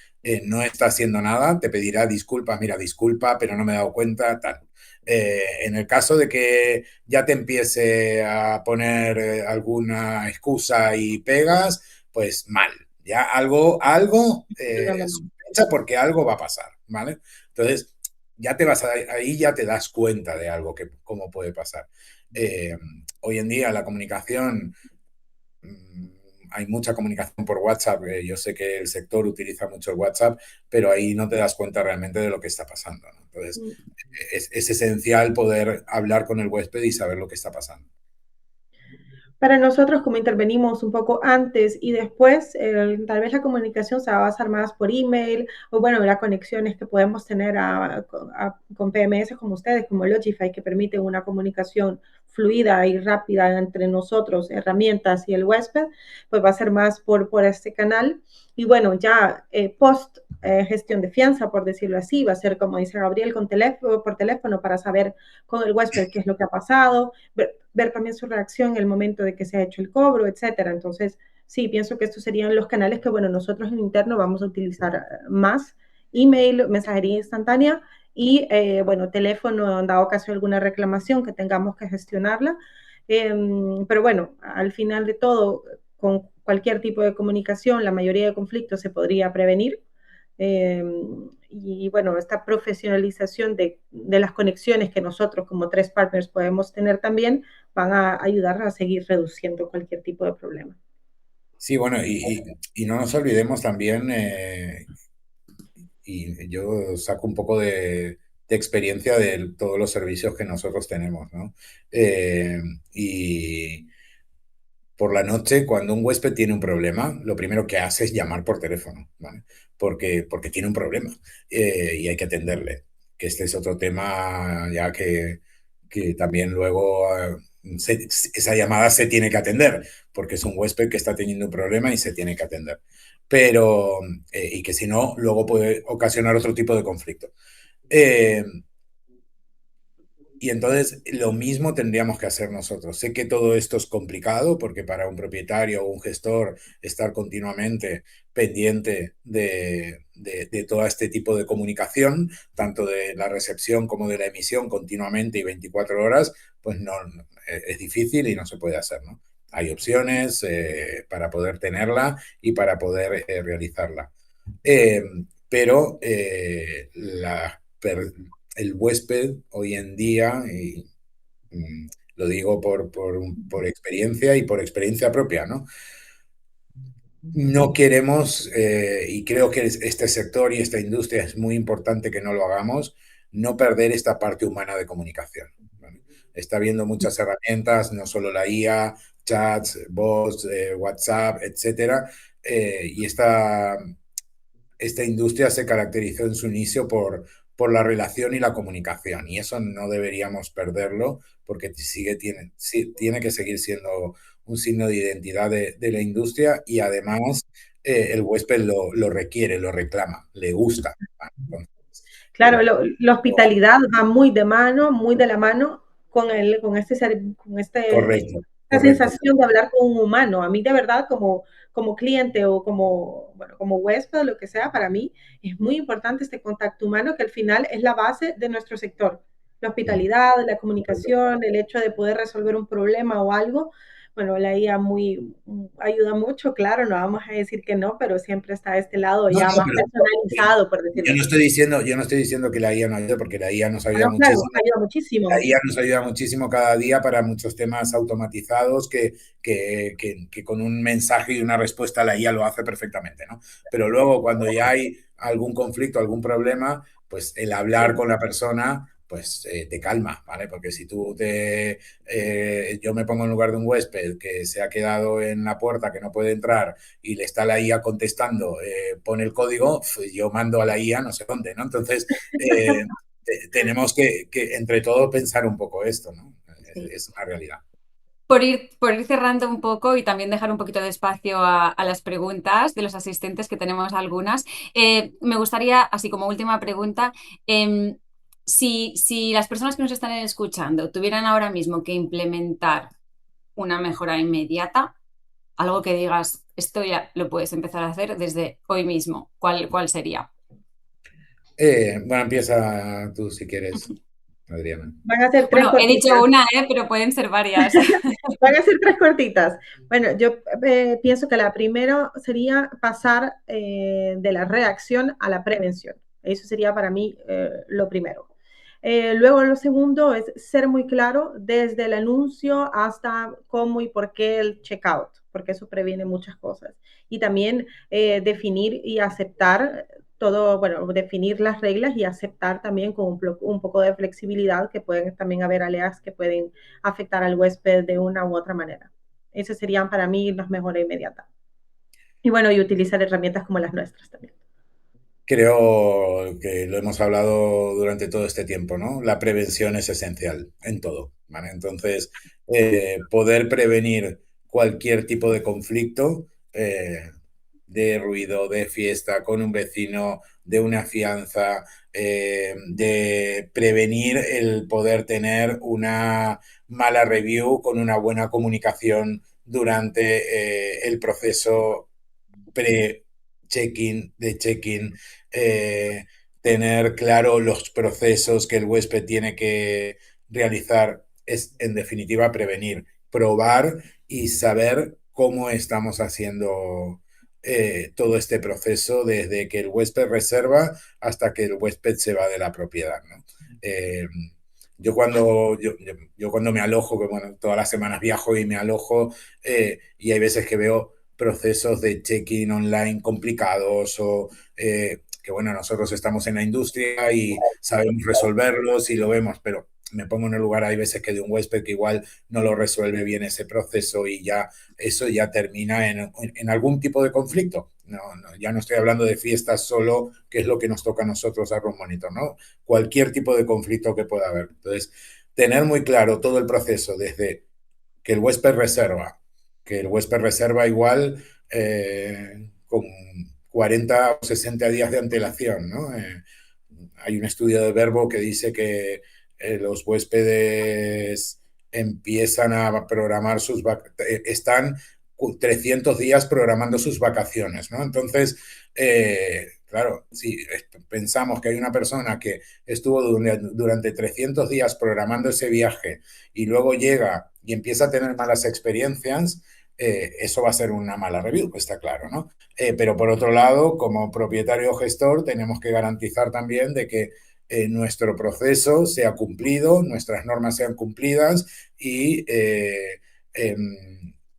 no está haciendo nada, te pedirá disculpas, mira, disculpa, pero no me he dado cuenta, tal. En el caso de que ya te empiece a poner alguna excusa y pegas, pues mal. Ya algo sospecha porque algo va a pasar, ¿vale? Entonces, ya te vas ahí ya te das cuenta de algo que cómo puede pasar. Hoy en día la comunicación, hay mucha comunicación por WhatsApp. Yo sé que el sector utiliza mucho el WhatsApp, pero ahí no te das cuenta realmente de lo que está pasando, ¿no? Entonces, es esencial poder hablar con el huésped y saber lo que está pasando. Para nosotros, como intervenimos un poco antes y después, tal vez la comunicación se va a basar más por email o, bueno, las conexiones que podemos tener con PMS como ustedes, como Logify, que permiten una comunicación fluida y rápida entre nosotros, herramientas y el huésped, pues va a ser más por este canal. Y bueno, ya post gestión de fianza, por decirlo así, va a ser como dice Gabriel, por teléfono para saber con el huésped qué es lo que ha pasado, ver también su reacción en el momento de que se ha hecho el cobro, etcétera. Entonces, sí, pienso que estos serían los canales que, bueno, nosotros en interno vamos a utilizar más: email, mensajería instantánea y, bueno, teléfono, en dado caso de alguna reclamación que tengamos que gestionarla. Pero bueno, al final de todo, con cualquier tipo de comunicación, la mayoría de conflictos se podría prevenir. Eh, y bueno, esta profesionalización de las conexiones que nosotros como tres partners podemos tener también van a ayudar a seguir reduciendo cualquier tipo de problema. Sí, bueno, y no nos olvidemos también, y yo saco un poco de experiencia de todos los servicios que nosotros tenemos, ¿no? Y por la noche, cuando un huésped tiene un problema, lo primero que hace es llamar por teléfono, ¿vale? Porque tiene un problema y hay que atenderle. Que este es otro tema ya que también luego esa llamada se tiene que atender, porque es un huésped que está teniendo un problema y se tiene que atender. Pero, y que si no, luego puede ocasionar otro tipo de conflicto. Eh, y entonces lo mismo tendríamos que hacer nosotros. Sé que todo esto es complicado porque para un propietario o un gestor estar continuamente pendiente de todo este tipo de comunicación, tanto de la recepción como de la emisión continuamente y 24 horas, pues no es difícil y no se puede hacer, ¿no? Hay opciones para poder tenerla y para poder realizarla. Eh, pero el huésped hoy en día, y lo digo por experiencia y por experiencia propia, ¿no? No queremos, y creo que este sector y esta industria es muy importante que no lo hagamos, no perder esta parte humana de comunicación, ¿vale? Está habiendo muchas herramientas, no solo la IA, chats, bots, WhatsApp, etcétera, y esta industria se caracterizó en su inicio por la relación y la comunicación, y eso no deberíamos perderlo porque tiene que seguir siendo un signo de identidad de la industria y además el huésped lo requiere, lo reclama, le gusta. Entonces, Claro, la hospitalidad va muy de mano, muy de la mano con correcto, esta correcto. sensación de hablar con un humano. A mí de verdad, como cliente o como, bueno, como huésped o lo que sea, para mí es muy importante este contacto humano que al final es la base de nuestro sector. La hospitalidad, la comunicación, el hecho de poder resolver un problema o algo. Bueno, la IA ayuda mucho, claro, no vamos a decir que no, pero siempre está a este lado No, ya no, más pero personalizado, por decirlo así. yo no estoy diciendo que la IA no ayude, porque la IA nos ayuda Bueno, claro, muchísimo. ayuda La muchísimo. IA nos ayuda muchísimo cada día para muchos temas automatizados que con un mensaje y una respuesta la IA lo hace perfectamente, ¿no? Pero luego cuando ya hay algún conflicto, algún problema, pues el hablar con la persona pues te calma, ¿vale? Porque si yo me pongo en lugar de un huésped que se ha quedado en la puerta, que no puede entrar y le está la IA contestando, pone el código, yo mando a la IA no sé dónde, ¿no? Entonces, tenemos que entre todos pensar un poco esto, ¿no? Sí. Es una realidad. Por ir cerrando un poco y también dejar un poquito de espacio a las preguntas de los asistentes, que tenemos algunas, me gustaría, así como última pregunta, em, si las personas que nos están escuchando tuvieran ahora mismo que implementar una mejora inmediata, algo que digas, esto ya lo puedes empezar a hacer desde hoy mismo, ¿cuál sería? Bueno, empieza tú si quieres, Adriana. Van a ser tres Bueno, he dicho cortitas. una, pero pueden ser varias. Van a ser tres cortitas. Bueno, yo pienso que la primera sería pasar de la reacción a la prevención. Eso sería para mí lo primero. Luego lo segundo es ser muy claro desde el anuncio hasta cómo y por qué el checkout, porque eso previene muchas cosas. Y también definir y aceptar todo, bueno, definir las reglas y aceptar también con un poco de flexibilidad, que pueden también haber aleas que pueden afectar al huésped de una u otra manera. Esas serían para mí las mejores inmediatas. Y bueno, y utilizar herramientas como las nuestras también. Creo que lo hemos hablado durante todo este tiempo, ¿no? La prevención es esencial en todo, ¿vale? Entonces, poder prevenir cualquier tipo de conflicto, de ruido, de fiesta con un vecino, de una fianza, de prevenir el poder tener una mala review con una buena comunicación durante el proceso pre-check-in, de check-in, eh, tener claro los procesos que el huésped tiene que realizar, es en definitiva prevenir, probar y saber cómo estamos haciendo todo este proceso desde que el huésped reserva hasta que el huésped se va de la propiedad, ¿no? Yo cuando me alojo, que bueno, todas las semanas viajo y me alojo, y hay veces que veo procesos de check-in online complicados o que bueno, nosotros estamos en la industria y sabemos resolverlos y lo vemos, pero me pongo en el lugar, hay veces que de un huésped que igual no lo resuelve bien ese proceso y ya eso ya termina en algún tipo de conflicto. Ya no estoy hablando de fiestas solo, que es lo que nos toca a nosotros a Room Monitor, ¿no? Cualquier tipo de conflicto que pueda haber. Entonces, tener muy claro todo el proceso desde que el huésped reserva, igual con 40 o 60 días de antelación, ¿no? Hay un estudio de Verbo que dice que los huéspedes empiezan a programar están 300 días programando sus vacaciones, ¿no? Entonces, claro, si pensamos que hay una persona que estuvo durante 300 días programando ese viaje y luego llega y empieza a tener malas experiencias, eso va a ser una mala review, está claro, ¿no? Pero por otro lado, como propietario o gestor, tenemos que garantizar también de que nuestro proceso sea cumplido, nuestras normas sean cumplidas y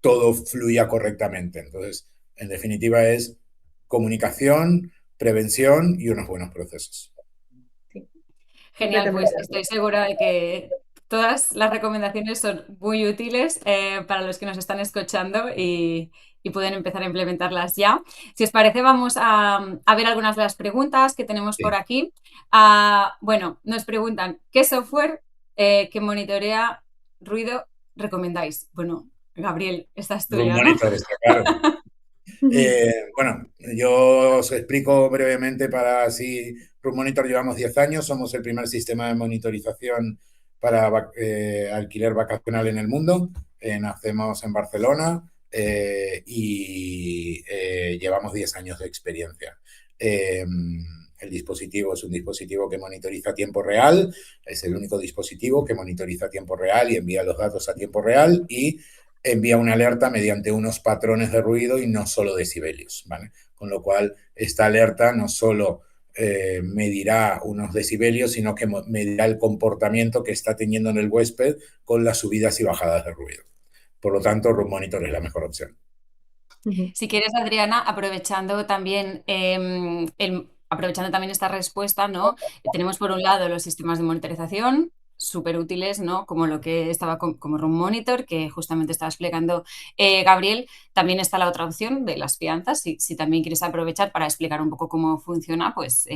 todo fluya correctamente. Entonces, en definitiva, es comunicación, prevención y unos buenos procesos. Sí, Genial, completamente pues de estoy acuerdo. segura de que todas las recomendaciones son muy útiles para los que nos están escuchando y pueden empezar a implementarlas ya. Si os parece, vamos a ver algunas de las preguntas que tenemos por Sí. aquí. Bueno, nos preguntan, ¿qué software que monitorea ruido recomendáis? Bueno, Gabriel, esta es Room tuya, ¿no? Monitor, está claro. Bueno, yo os explico brevemente para así. Room Monitor llevamos 10 años, somos el primer sistema de monitorización para alquiler vacacional en el mundo. Nacemos en Barcelona y llevamos 10 años de experiencia. El dispositivo es un dispositivo que monitoriza a tiempo real, es el único dispositivo que monitoriza a tiempo real y envía los datos a tiempo real y envía una alerta mediante unos patrones de ruido y no solo decibelios, ¿vale? Con lo cual, esta alerta no solo medirá unos decibelios, sino que medirá el comportamiento que está teniendo en el huésped con las subidas y bajadas de ruido. Por lo tanto, Room Monitor es la mejor opción. Uh -huh. Si quieres, Adriana, aprovechando también aprovechando también esta respuesta, ¿no? Tenemos por un lado los sistemas de monitorización súper útiles, ¿no? Como lo que estaba como Room Monitor, que justamente estaba explicando Gabriel. También está la otra opción de las fianzas. Si también quieres aprovechar para explicar un poco cómo funciona, pues...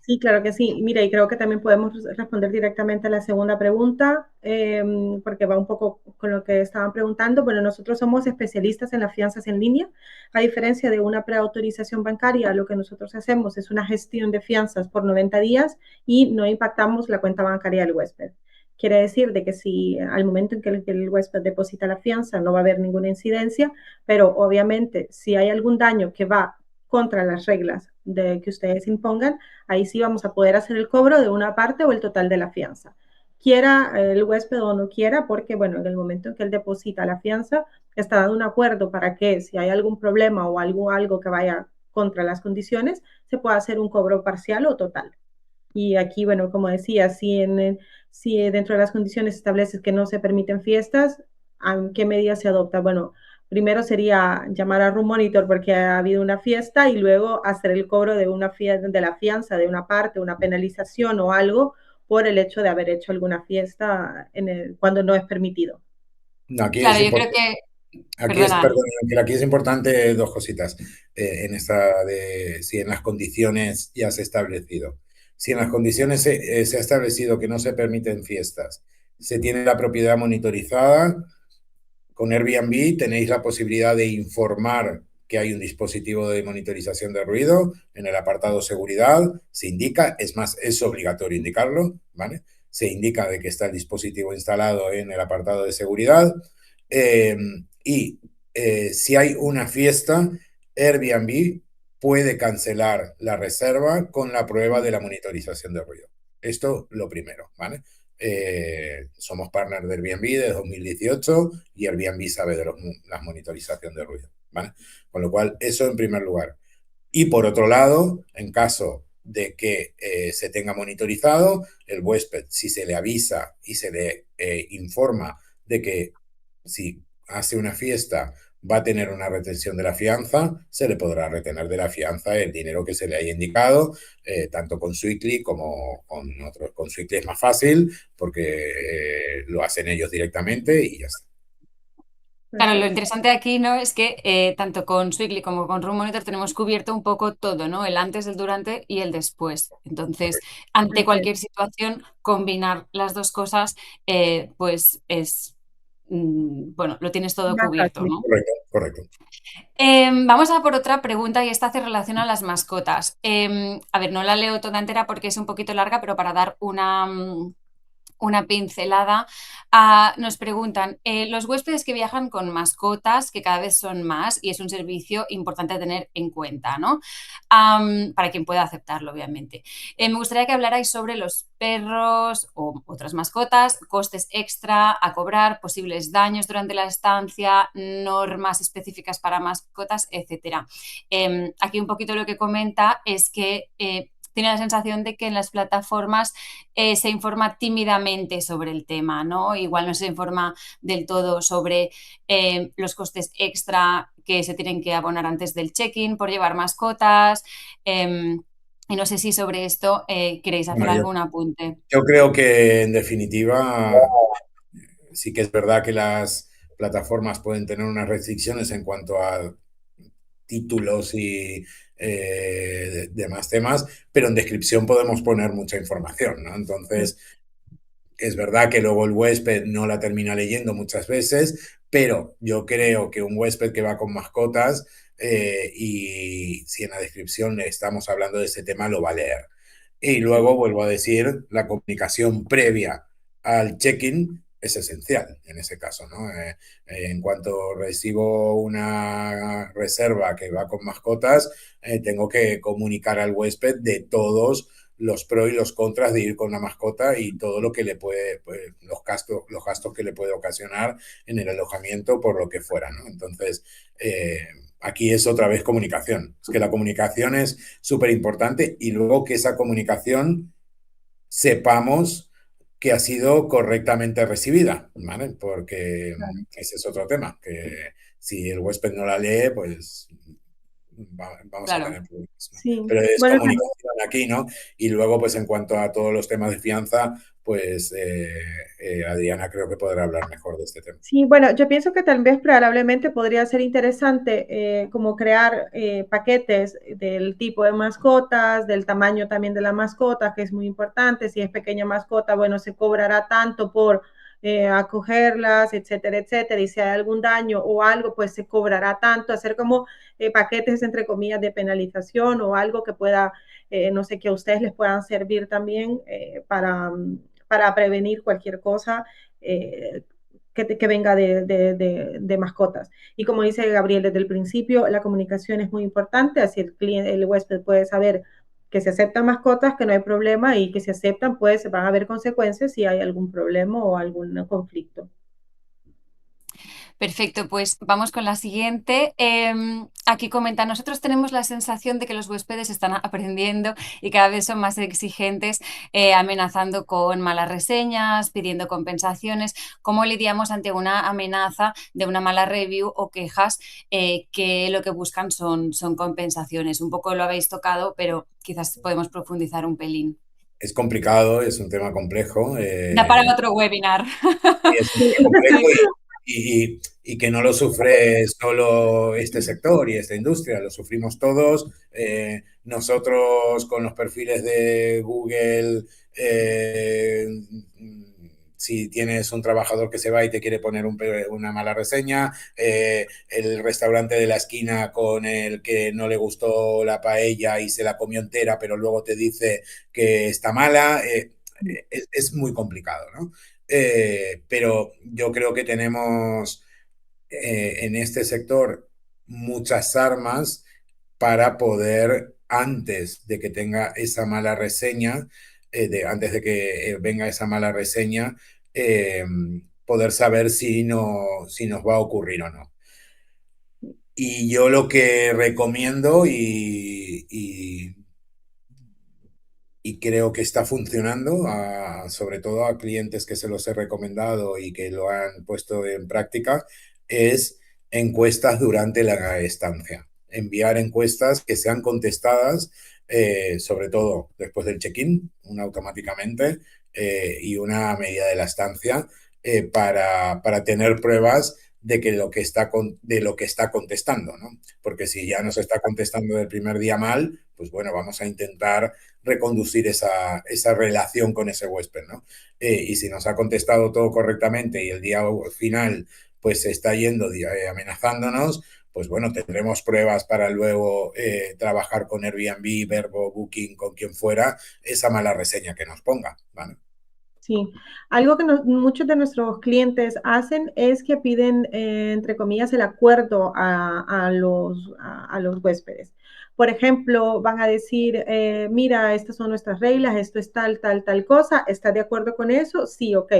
Sí, claro que sí. Mira, y creo que también podemos responder directamente a la segunda pregunta, porque va un poco con lo que estaban preguntando. Bueno, nosotros somos especialistas en las fianzas en línea. A diferencia de una preautorización bancaria, lo que nosotros hacemos es una gestión de fianzas por 90 días y no impactamos la cuenta bancaria del huésped. Quiere decir de que si al momento en que el huésped deposita la fianza no va a haber ninguna incidencia, pero obviamente si hay algún daño que va contra las reglas de que ustedes impongan, ahí sí vamos a poder hacer el cobro de una parte o el total de la fianza. Quiera el huésped o no quiera, porque bueno, en el momento en que él deposita la fianza, está dando un acuerdo para que si hay algún problema o algo que vaya contra las condiciones, se pueda hacer un cobro parcial o total. Y aquí, bueno, como decía, si dentro de las condiciones establece que no se permiten fiestas, ¿a qué medida se adopta? Bueno, primero sería llamar a Room Monitor porque ha habido una fiesta y luego hacer el cobro de la fianza de una parte, una penalización o algo por el hecho de haber hecho alguna fiesta cuando no es permitido. No, aquí es Claro, yo creo importante. que... Perdón, Perdona. aquí es importante dos cositas en esta de si en las condiciones ya se ha establecido. Si en las condiciones se ha establecido que no se permiten fiestas, se tiene la propiedad monitorizada, con Airbnb tenéis la posibilidad de informar que hay un dispositivo de monitorización de ruido en el apartado seguridad, se indica, es más, es obligatorio indicarlo, ¿vale? Se indica de que está el dispositivo instalado en el apartado de seguridad eh, y si hay una fiesta, Airbnb puede cancelar la reserva con la prueba de la monitorización de ruido. Esto lo primero, ¿vale? Somos partners de Airbnb de 2018 y Airbnb sabe de la monitorización de ruido, ¿vale? Con lo cual, eso en primer lugar. Y por otro lado, en caso de que se tenga monitorizado, el huésped, si se le avisa y se le informa de que si hace una fiesta va a tener una retención de la fianza, se le podrá retener de la fianza el dinero que se le haya indicado, tanto con Sweetly como con otros. Con Sweetly es más fácil porque lo hacen ellos directamente y ya está. Claro, lo Perfecto. interesante aquí, ¿no? Es que tanto con Sweekly como con Room Monitor tenemos cubierto un poco todo, ¿no? El antes, el durante y el después. Entonces, Correcto, ante Así es. cualquier situación, combinar las dos cosas, pues es, bueno, lo tienes todo Más cubierto, fácil. ¿no? correcto, correcto. Vamos a por otra pregunta y esta hace relación a las mascotas. A ver, no la leo toda entera porque es un poquito larga, pero para dar una pincelada. Nos preguntan, los huéspedes que viajan con mascotas, que cada vez son más, y es un servicio importante a tener en cuenta, ¿no? Para quien pueda aceptarlo, obviamente. Me gustaría que hablarais sobre los perros o otras mascotas, costes extra a cobrar, posibles daños durante la estancia, normas específicas para mascotas, etcétera. Aquí un poquito lo que comenta es que tiene la sensación de que en las plataformas se informa tímidamente sobre el tema, ¿no? Igual no se informa del todo sobre los costes extra que se tienen que abonar antes del check-in por llevar mascotas. Y no sé si sobre esto queréis hacer Bueno, algún apunte. yo creo que en definitiva sí que es verdad que las plataformas pueden tener unas restricciones en cuanto a títulos y demás temas, pero en descripción podemos poner mucha información, ¿no? Entonces, es verdad que luego el huésped no la termina leyendo muchas veces, pero yo creo que un huésped que va con mascotas y si en la descripción le estamos hablando de ese tema, lo va a leer. Y luego, vuelvo a decir, la comunicación previa al check-in es esencial en ese caso, ¿no? En cuanto recibo una reserva que va con mascotas, tengo que comunicar al huésped de todos los pros y los contras de ir con la mascota y todo lo que le puede, pues, los gastos que le puede ocasionar en el alojamiento por lo que fuera, ¿no? Entonces, aquí es otra vez comunicación. Es que la comunicación es súper importante y luego que esa comunicación sepamos que ha sido correctamente recibida, ¿vale? Porque ese es otro tema, que si el huésped no la lee, pues vamos a Claro. tener problemas, ¿no? Sí, Pero es bueno, comunicación aquí, ¿no? Y luego, pues en cuanto a todos los temas de fianza, pues Adriana creo que podrá hablar mejor de este tema. sí, bueno, yo pienso que tal vez probablemente podría ser interesante como crear paquetes del tipo de mascotas, del tamaño también de la mascota, que es muy importante. Si es pequeña mascota, bueno, se cobrará tanto por acogerlas, etcétera, etcétera. Y si hay algún daño o algo, pues se cobrará tanto. Hacer como paquetes, entre comillas, de penalización o algo que pueda, no sé, que a ustedes les puedan servir también para prevenir cualquier cosa. Eh, que venga de mascotas. Y como dice Gabriel desde el principio, la comunicación es muy importante, así el huésped puede saber que se aceptan mascotas, que no hay problema y que si aceptan, pues van a haber consecuencias si hay algún problema o algún conflicto. Perfecto, pues vamos con la siguiente. Aquí comenta, nosotros tenemos la sensación de que los huéspedes están aprendiendo y cada vez son más exigentes, amenazando con malas reseñas, pidiendo compensaciones. ¿Cómo lidiamos ante una amenaza de una mala review o quejas que lo que buscan son compensaciones? Un poco lo habéis tocado, pero quizás podemos profundizar un pelín. Es complicado, es un tema complejo. Da para otro webinar. Y es un tema complejo Sí. y que no lo sufre solo este sector y esta industria, lo sufrimos todos. Nosotros con los perfiles de Google, si tienes un trabajador que se va y te quiere poner una mala reseña, el restaurante de la esquina con el que no le gustó la paella y se la comió entera, pero luego te dice que está mala, es muy complicado, ¿no? Pero yo creo que tenemos en este sector muchas armas para poder, antes de que tenga esa mala reseña, antes de que venga esa mala reseña, eh, poder saber si nos va a ocurrir o no. Y yo lo que recomiendo y creo que está funcionando, sobre todo a clientes que se los he recomendado y que lo han puesto en práctica, es encuestas durante la estancia. Enviar encuestas que sean contestadas, sobre todo después del check-in, una automáticamente, y una medida de la estancia, para tener pruebas de que de lo que está contestando, ¿no? Porque si ya nos está contestando del primer día mal, pues bueno, vamos a intentar reconducir esa relación con ese huésped, ¿no? Y si nos ha contestado todo correctamente y el día final pues se está yendo amenazándonos, pues bueno, tendremos pruebas para luego trabajar con Airbnb, Verbo, Booking, con quien fuera, esa mala reseña que nos ponga, ¿vale? Sí, algo que muchos de nuestros clientes hacen es que piden, entre comillas, el acuerdo a los huéspedes. Por ejemplo, van a decir, mira, estas son nuestras reglas, esto es tal, tal, tal cosa, ¿estás de acuerdo con eso? Sí, ok.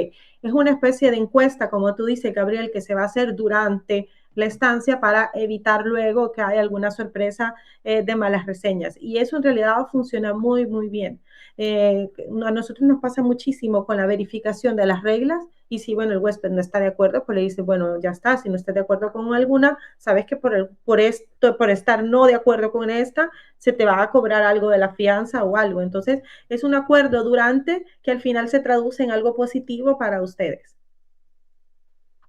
Es una especie de encuesta, como tú dices, Gabriel, que se va a hacer durante la estancia para evitar luego que haya alguna sorpresa de malas reseñas. Y eso en realidad funciona muy, muy bien. A nosotros nos pasa muchísimo con la verificación de las reglas y si, bueno, el huésped no está de acuerdo, pues le dice, bueno, ya está, si no estás de acuerdo con alguna, sabes que por estar no de acuerdo con esta, se te va a cobrar algo de la fianza o algo. Entonces, es un acuerdo durante que al final se traduce en algo positivo para ustedes.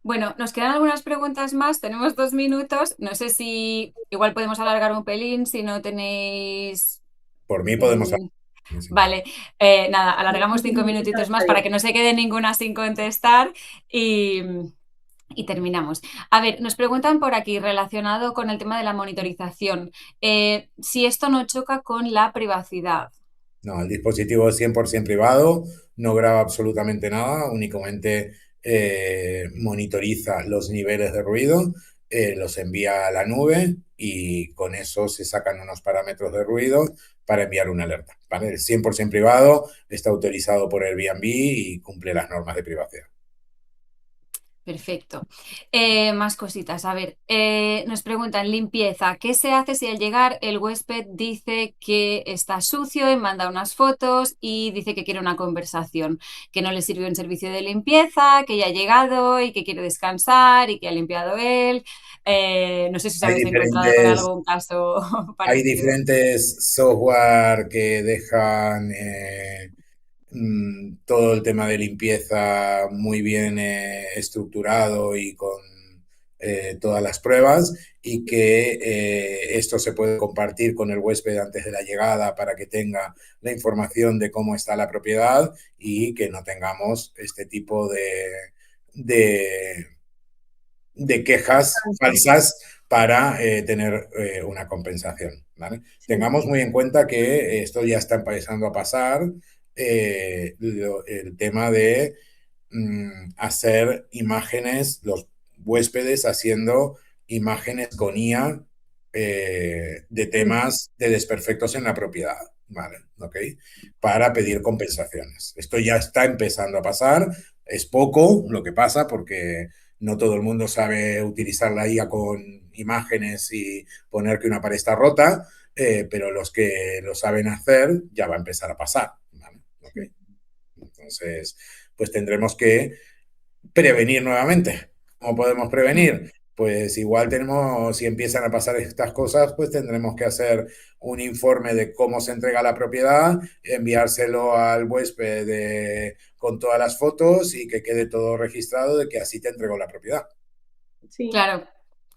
Bueno, nos quedan algunas preguntas más. Tenemos 2 minutos. No sé si igual podemos alargar un pelín si no tenéis. Por mí podemos mm, hablar. Vale, nada, alargamos 5 minutitos más Está para bien. que no se quede ninguna sin contestar y terminamos. A ver, nos preguntan por aquí relacionado con el tema de la monitorización, si esto no choca con la privacidad. No, el dispositivo es 100% privado, no graba absolutamente nada, únicamente monitoriza los niveles de ruido, los envía a la nube y con eso se sacan unos parámetros de ruido para enviar una alerta, ¿vale? Es 100% privado, está autorizado por Airbnb y cumple las normas de privacidad. Perfecto. Más cositas. A ver, nos preguntan, limpieza. ¿Qué se hace si al llegar el huésped dice que está sucio y manda unas fotos y dice que quiere una conversación, que no le sirvió un servicio de limpieza, que ya ha llegado y que quiere descansar y que ha limpiado él? No sé si os Hay habéis encontrado con diferentes, algún caso hay parecido. diferentes software que dejan todo el tema de limpieza muy bien estructurado y con todas las pruebas y que esto se puede compartir con el huésped antes de la llegada para que tenga la información de cómo está la propiedad y que no tengamos este tipo de, de quejas falsas para tener una compensación. ¿Vale? Sí, Tengamos muy en cuenta que esto ya está empezando a pasar, el tema de hacer imágenes, los huéspedes haciendo imágenes con IA de sí, temas de desperfectos en la propiedad, ¿vale? ¿Ok? Para pedir compensaciones. Esto ya está empezando a pasar, es poco lo que pasa porque no todo el mundo sabe utilizar la IA con imágenes y poner que una pared está rota, pero los que lo saben hacer ya va a empezar a pasar, ¿vale? ¿Ok? sí, Entonces, pues tendremos que prevenir nuevamente. ¿Cómo podemos prevenir? Pues igual tenemos, si empiezan a pasar estas cosas, pues tendremos que hacer un informe de cómo se entrega la propiedad, enviárselo al huésped con todas las fotos y que quede todo registrado de que así te entregó la propiedad. sí, Claro,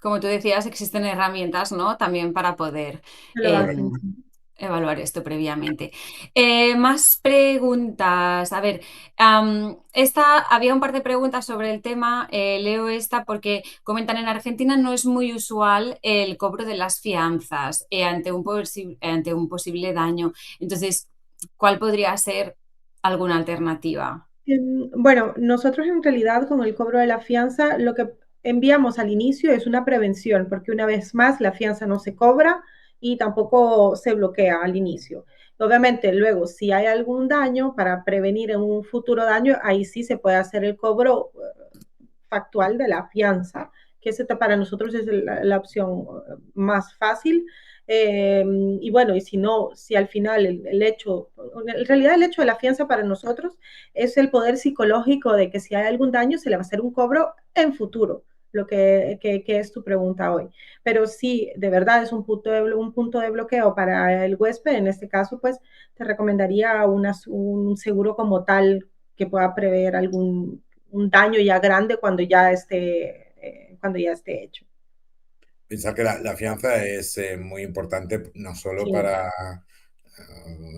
como tú decías, existen herramientas, ¿no? También para poder que lo hacen. em, evaluar esto previamente. Más preguntas. A ver, había un par de preguntas sobre el tema. Leo esta porque comentan en Argentina no es muy usual el cobro de las fianzas ante un posible daño. Entonces, ¿cuál podría ser alguna alternativa? Bueno, nosotros en realidad con el cobro de la fianza lo que enviamos al inicio es una prevención, porque una vez más la fianza no se cobra y tampoco se bloquea al inicio. Obviamente, luego, si hay algún daño, para prevenir en un futuro daño, ahí sí se puede hacer el cobro factual de la fianza, que ese para nosotros es la opción más fácil. Y bueno, y si no, si al final el hecho, en realidad el hecho de la fianza para nosotros es el poder psicológico de que si hay algún daño se le va a hacer un cobro en futuro, lo que es tu pregunta hoy. Pero si de verdad es un punto de bloqueo para el huésped, en este caso, pues te recomendaría un seguro como tal que pueda prever algún un daño ya grande cuando ya esté hecho. Pensar que la fianza es muy importante no solo Sí,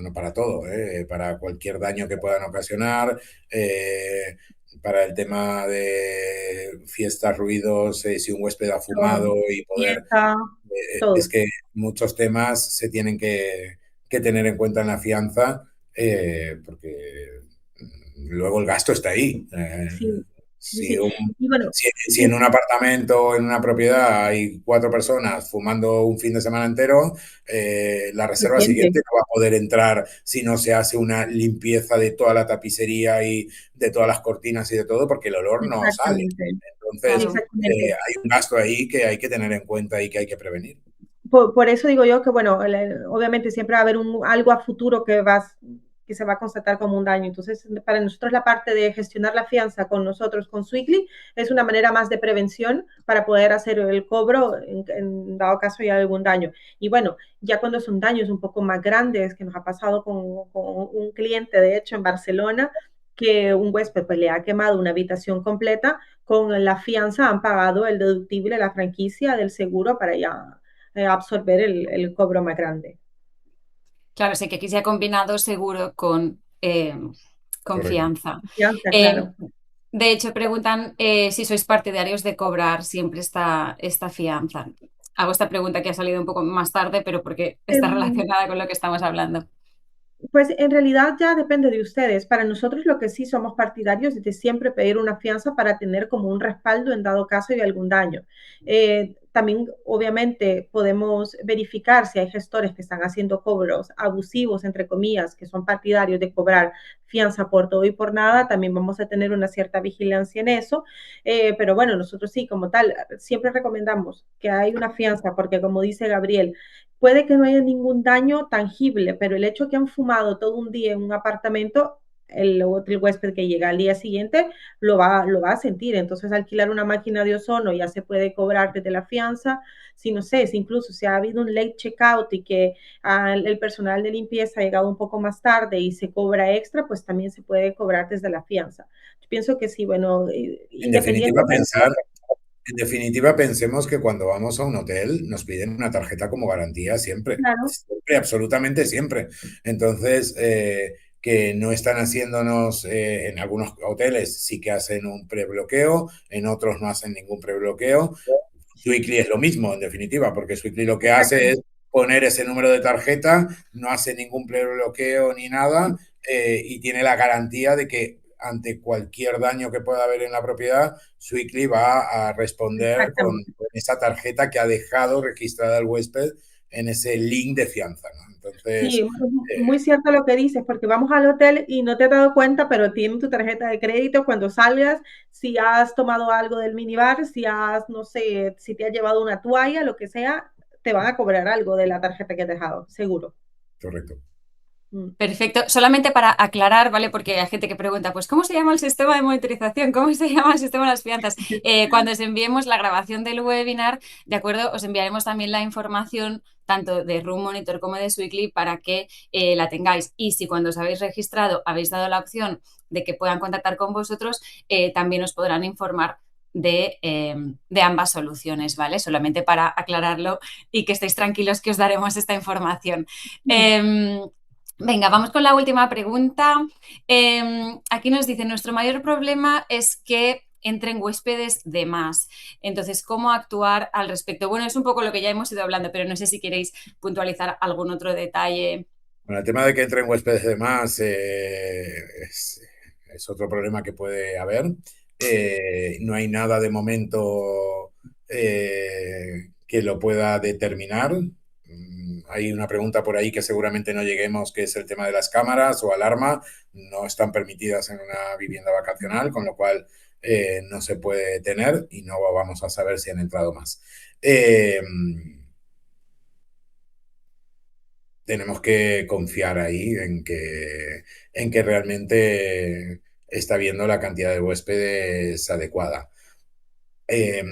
no para todo, para cualquier daño que puedan ocasionar, eh, para el tema de fiestas, ruidos, si un huésped ha todo. fumado y poder. Dieta, Es todo. que muchos temas se tienen que tener en cuenta en la fianza porque luego el gasto está ahí. Sí, sí, Si, sí. un, Y bueno, si en un apartamento o en una propiedad hay cuatro personas fumando un fin de semana entero, la reserva suficiente. siguiente no va a poder entrar si no se hace una limpieza de toda la tapicería y de todas las cortinas y de todo, porque el olor no sale. Exactamente, Entonces, Claro. exactamente. hay un gasto ahí que hay que tener en cuenta y que hay que prevenir. Por eso digo yo que, bueno, obviamente siempre va a haber algo a futuro que se va a constatar como un daño. Entonces, para nosotros la parte de gestionar la fianza con nosotros, con Sweekly, es una manera más de prevención para poder hacer el cobro en dado caso hay algún daño. Y bueno, ya cuando son daños un poco más grandes, que nos ha pasado con un cliente, de hecho, en Barcelona, que un huésped pues, le ha quemado una habitación completa, con la fianza han pagado el deductible, la franquicia del seguro para ya absorber el cobro más grande. Claro, sé que aquí se ha combinado seguro con Correcto. confianza. Fianza, Eh, claro. de hecho, preguntan si sois partidarios de cobrar siempre esta fianza. Hago esta pregunta que ha salido un poco más tarde, pero porque está Um, relacionada con lo que estamos hablando. Pues en realidad ya depende de ustedes. Para nosotros lo que sí somos partidarios es de siempre pedir una fianza para tener como un respaldo en dado caso de algún daño. también, obviamente, podemos verificar si hay gestores que están haciendo cobros abusivos, entre comillas, que son partidarios de cobrar fianza por todo y por nada. También vamos a tener una cierta vigilancia en eso. Pero bueno, nosotros sí, como tal, siempre recomendamos que hay una fianza, porque como dice Gabriel, puede que no haya ningún daño tangible, pero el hecho que han fumado todo un día en un apartamento, el huésped que llega al día siguiente lo va a sentir. Entonces, alquilar una máquina de ozono ya se puede cobrar desde la fianza. Si no sé, si incluso si ha habido un late checkout y que el personal de limpieza ha llegado un poco más tarde y se cobra extra, pues también se puede cobrar desde la fianza. Yo pienso que sí, bueno, En definitiva, independientemente, pensar En definitiva, pensemos que cuando vamos a un hotel nos piden una tarjeta como garantía siempre, claro, siempre, absolutamente siempre. Entonces, que no están haciéndonos, en algunos hoteles sí que hacen un prebloqueo, en otros no hacen ningún prebloqueo. Sweekly es lo mismo, en definitiva, porque Sweekly lo que hace exacto. es poner ese número de tarjeta, no hace ningún bloqueo ni nada, y tiene la garantía de que ante cualquier daño que pueda haber en la propiedad, Sweekly va a responder Exactamente. con esa tarjeta que ha dejado registrada el huésped en ese link de fianza, ¿no? Sí, Entonces, muy cierto lo que dices, porque vamos al hotel y no te has dado cuenta, pero tienes tu tarjeta de crédito cuando salgas, si has tomado algo del minibar, si has, no sé, si te has llevado una toalla, lo que sea, te van a cobrar algo de la tarjeta que has dejado, seguro. correcto. Mm. Perfecto. Solamente para aclarar, ¿vale? Porque hay gente que pregunta, pues, ¿cómo se llama el sistema de monitorización? ¿Cómo se llama el sistema de las fianzas? Cuando os enviemos la grabación del webinar, ¿de acuerdo? Os enviaremos también la información tanto de Room Monitor como de Sweekly para que la tengáis. Y si cuando os habéis registrado habéis dado la opción de que puedan contactar con vosotros, también os podrán informar de ambas soluciones, ¿vale? Solamente para aclararlo y que estéis tranquilos que os daremos esta información. Mm. Eh, Venga, vamos con la última pregunta. Aquí nos dice, nuestro mayor problema es que entren huéspedes de más. Entonces, ¿cómo actuar al respecto? Bueno, es un poco lo que ya hemos ido hablando, pero no sé si queréis puntualizar algún otro detalle. Bueno, el tema de que entren huéspedes de más, es otro problema que puede haber. No hay nada de momento, que lo pueda determinar. Hay una pregunta por ahí que seguramente no lleguemos, que es el tema de las cámaras o alarma. No están permitidas en una vivienda vacacional, con lo cual, no se puede tener y no vamos a saber si han entrado más. Eh, Tenemos que confiar ahí en que realmente está viendo la cantidad de huéspedes adecuada. Eh,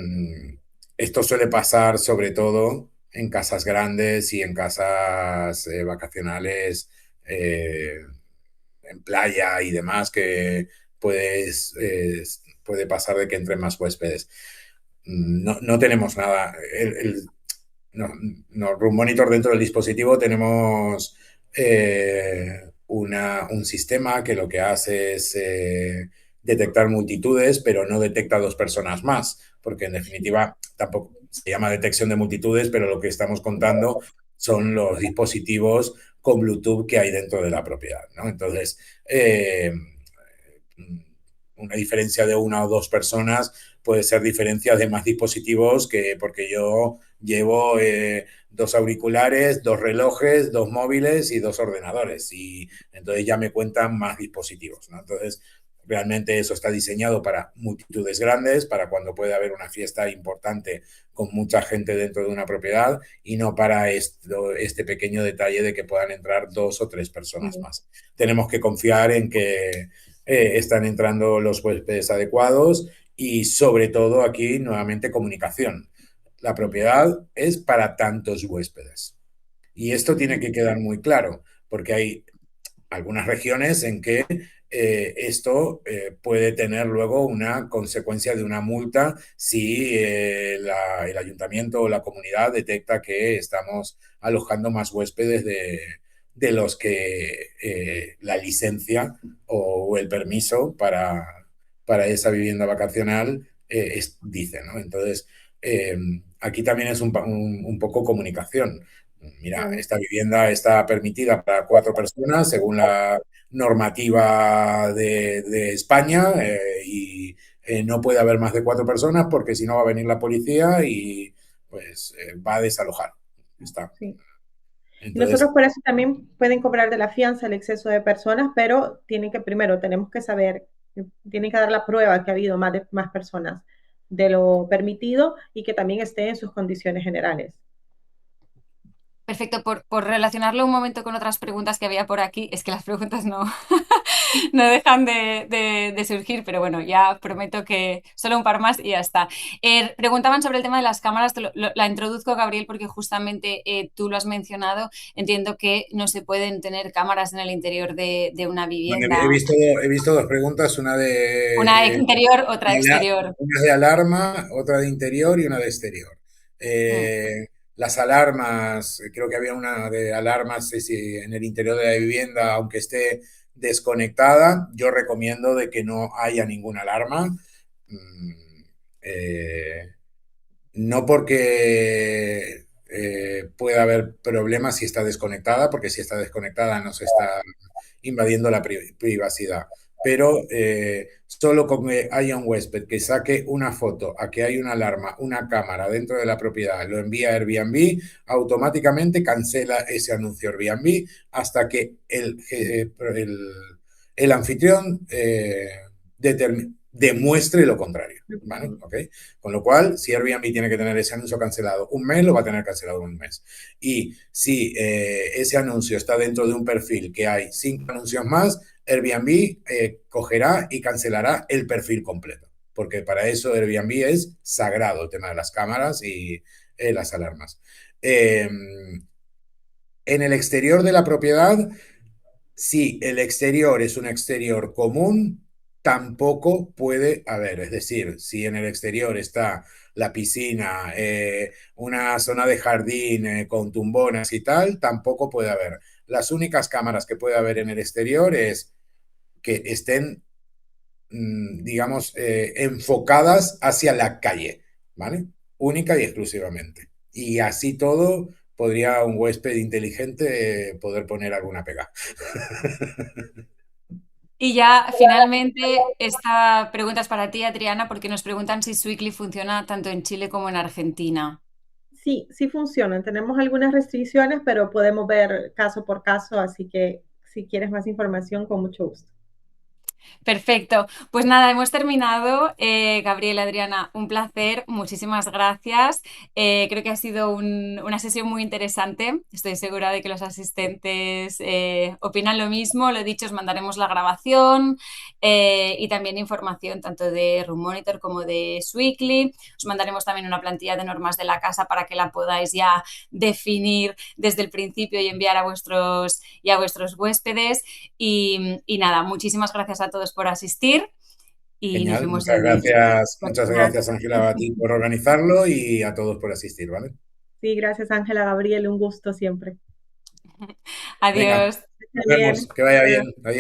Esto suele pasar sobre todo en casas grandes y en casas, vacacionales, en playa y demás, que puede pasar de que entren más huéspedes. No tenemos nada. No, no, Room Monitor dentro del dispositivo tenemos, un sistema que lo que hace es, detectar multitudes, pero no detecta dos personas más, porque en definitiva tampoco se llama detección de multitudes, pero lo que estamos contando son los dispositivos con Bluetooth que hay dentro de la propiedad, ¿no? Entonces, una diferencia de una o dos personas puede ser diferencia de más dispositivos, que porque yo llevo, dos auriculares, dos relojes, dos móviles y dos ordenadores, y entonces ya me cuentan más dispositivos, ¿no? Entonces, realmente eso está diseñado para multitudes grandes, para cuando puede haber una fiesta importante con mucha gente dentro de una propiedad, y no para este pequeño detalle de que puedan entrar dos o tres personas Sí. más. Tenemos que confiar en que, están entrando los huéspedes adecuados, y sobre todo aquí nuevamente comunicación. La propiedad es para tantos huéspedes. Y esto tiene que quedar muy claro, porque hay algunas regiones en que, esto, puede tener luego una consecuencia de una multa si, el ayuntamiento o la comunidad detecta que estamos alojando más huéspedes de los que, la licencia o el permiso para esa vivienda vacacional, dice, ¿no? Entonces, eh, aquí también es un poco comunicación. Mira, Claro. esta vivienda está permitida para cuatro personas según la normativa de España, y, no puede haber más de cuatro personas porque si no va a venir la policía pues va a desalojar. Está. Sí. Y Entonces, nosotros por eso también pueden cobrar de la fianza el exceso de personas, pero tienen que primero, tenemos que saber, tienen que dar la prueba que ha habido más personas de lo permitido y que también esté en sus condiciones generales. Perfecto, por relacionarlo un momento con otras preguntas que había por aquí, es que las preguntas no, no dejan de surgir, pero bueno, ya prometo que solo un par más y ya está. Preguntaban sobre el tema de las cámaras, la introduzco, Gabriel, porque justamente tú lo has mencionado. Entiendo que no se pueden tener cámaras en el interior de una bueno, vivienda. he visto dos preguntas, una Una de, interior, otra exterior. una de alarma, otra de interior y una de exterior. Mm. Las alarmas, creo que había una de alarmas sí, sí, en el interior de la vivienda, aunque esté desconectada, yo recomiendo de que no haya ninguna alarma. Mm, eh, no porque pueda haber problemas si está desconectada, porque si está desconectada no se está invadiendo la privacidad. Pero solo con que haya un huésped que saque una foto a que hay una alarma, una cámara dentro de la propiedad, lo envía a Airbnb, automáticamente cancela ese anuncio Airbnb hasta que el anfitrión demuestre lo contrario. ¿Vale? ¿Okay? Con lo cual, si Airbnb tiene que tener ese anuncio cancelado un mes, lo va a tener cancelado un mes. Y si ese anuncio está dentro de un perfil que hay 5 anuncios más, Airbnb cogerá y cancelará el perfil completo. Porque para eso Airbnb es sagrado, el tema de las cámaras y las alarmas. En el exterior de la propiedad, si el exterior es un exterior común, tampoco puede haber. Es decir, si en el exterior está la piscina, una zona de jardín con tumbonas y tal, tampoco puede haber. Las únicas cámaras que puede haber en el exterior es que estén, digamos, enfocadas hacia la calle, ¿vale? Única y exclusivamente. Y así todo, podría un huésped inteligente poder poner alguna pega. Y ya finalmente esta pregunta es para ti, Adriana, porque nos preguntan si Sweekly funciona tanto en Chile como en Argentina. Sí, sí funcionan. Tenemos algunas restricciones, pero podemos ver caso por caso, así que si quieres más información, con mucho gusto. Perfecto. Pues nada, hemos terminado. Gabriela, Adriana, un placer. Muchísimas gracias. Creo que ha sido una sesión muy interesante. Estoy segura de que los asistentes opinan lo mismo. Lo dicho, os mandaremos la grabación y también información tanto de Room Monitor como de Sweekly. Os mandaremos también una plantilla de normas de la casa para que la podáis ya definir desde el principio y enviar a vuestros huéspedes. Y nada, muchísimas gracias a todos por asistir y nos Genial, vemos en... muchas Gracias. gracias Ángela a ti por organizarlo y a todos por asistir, ¿vale? Sí, gracias Ángela, Gabriel, un gusto siempre. Venga, Adiós. Que nos estén vemos, bien. que vaya bien. Adiós. Adiós.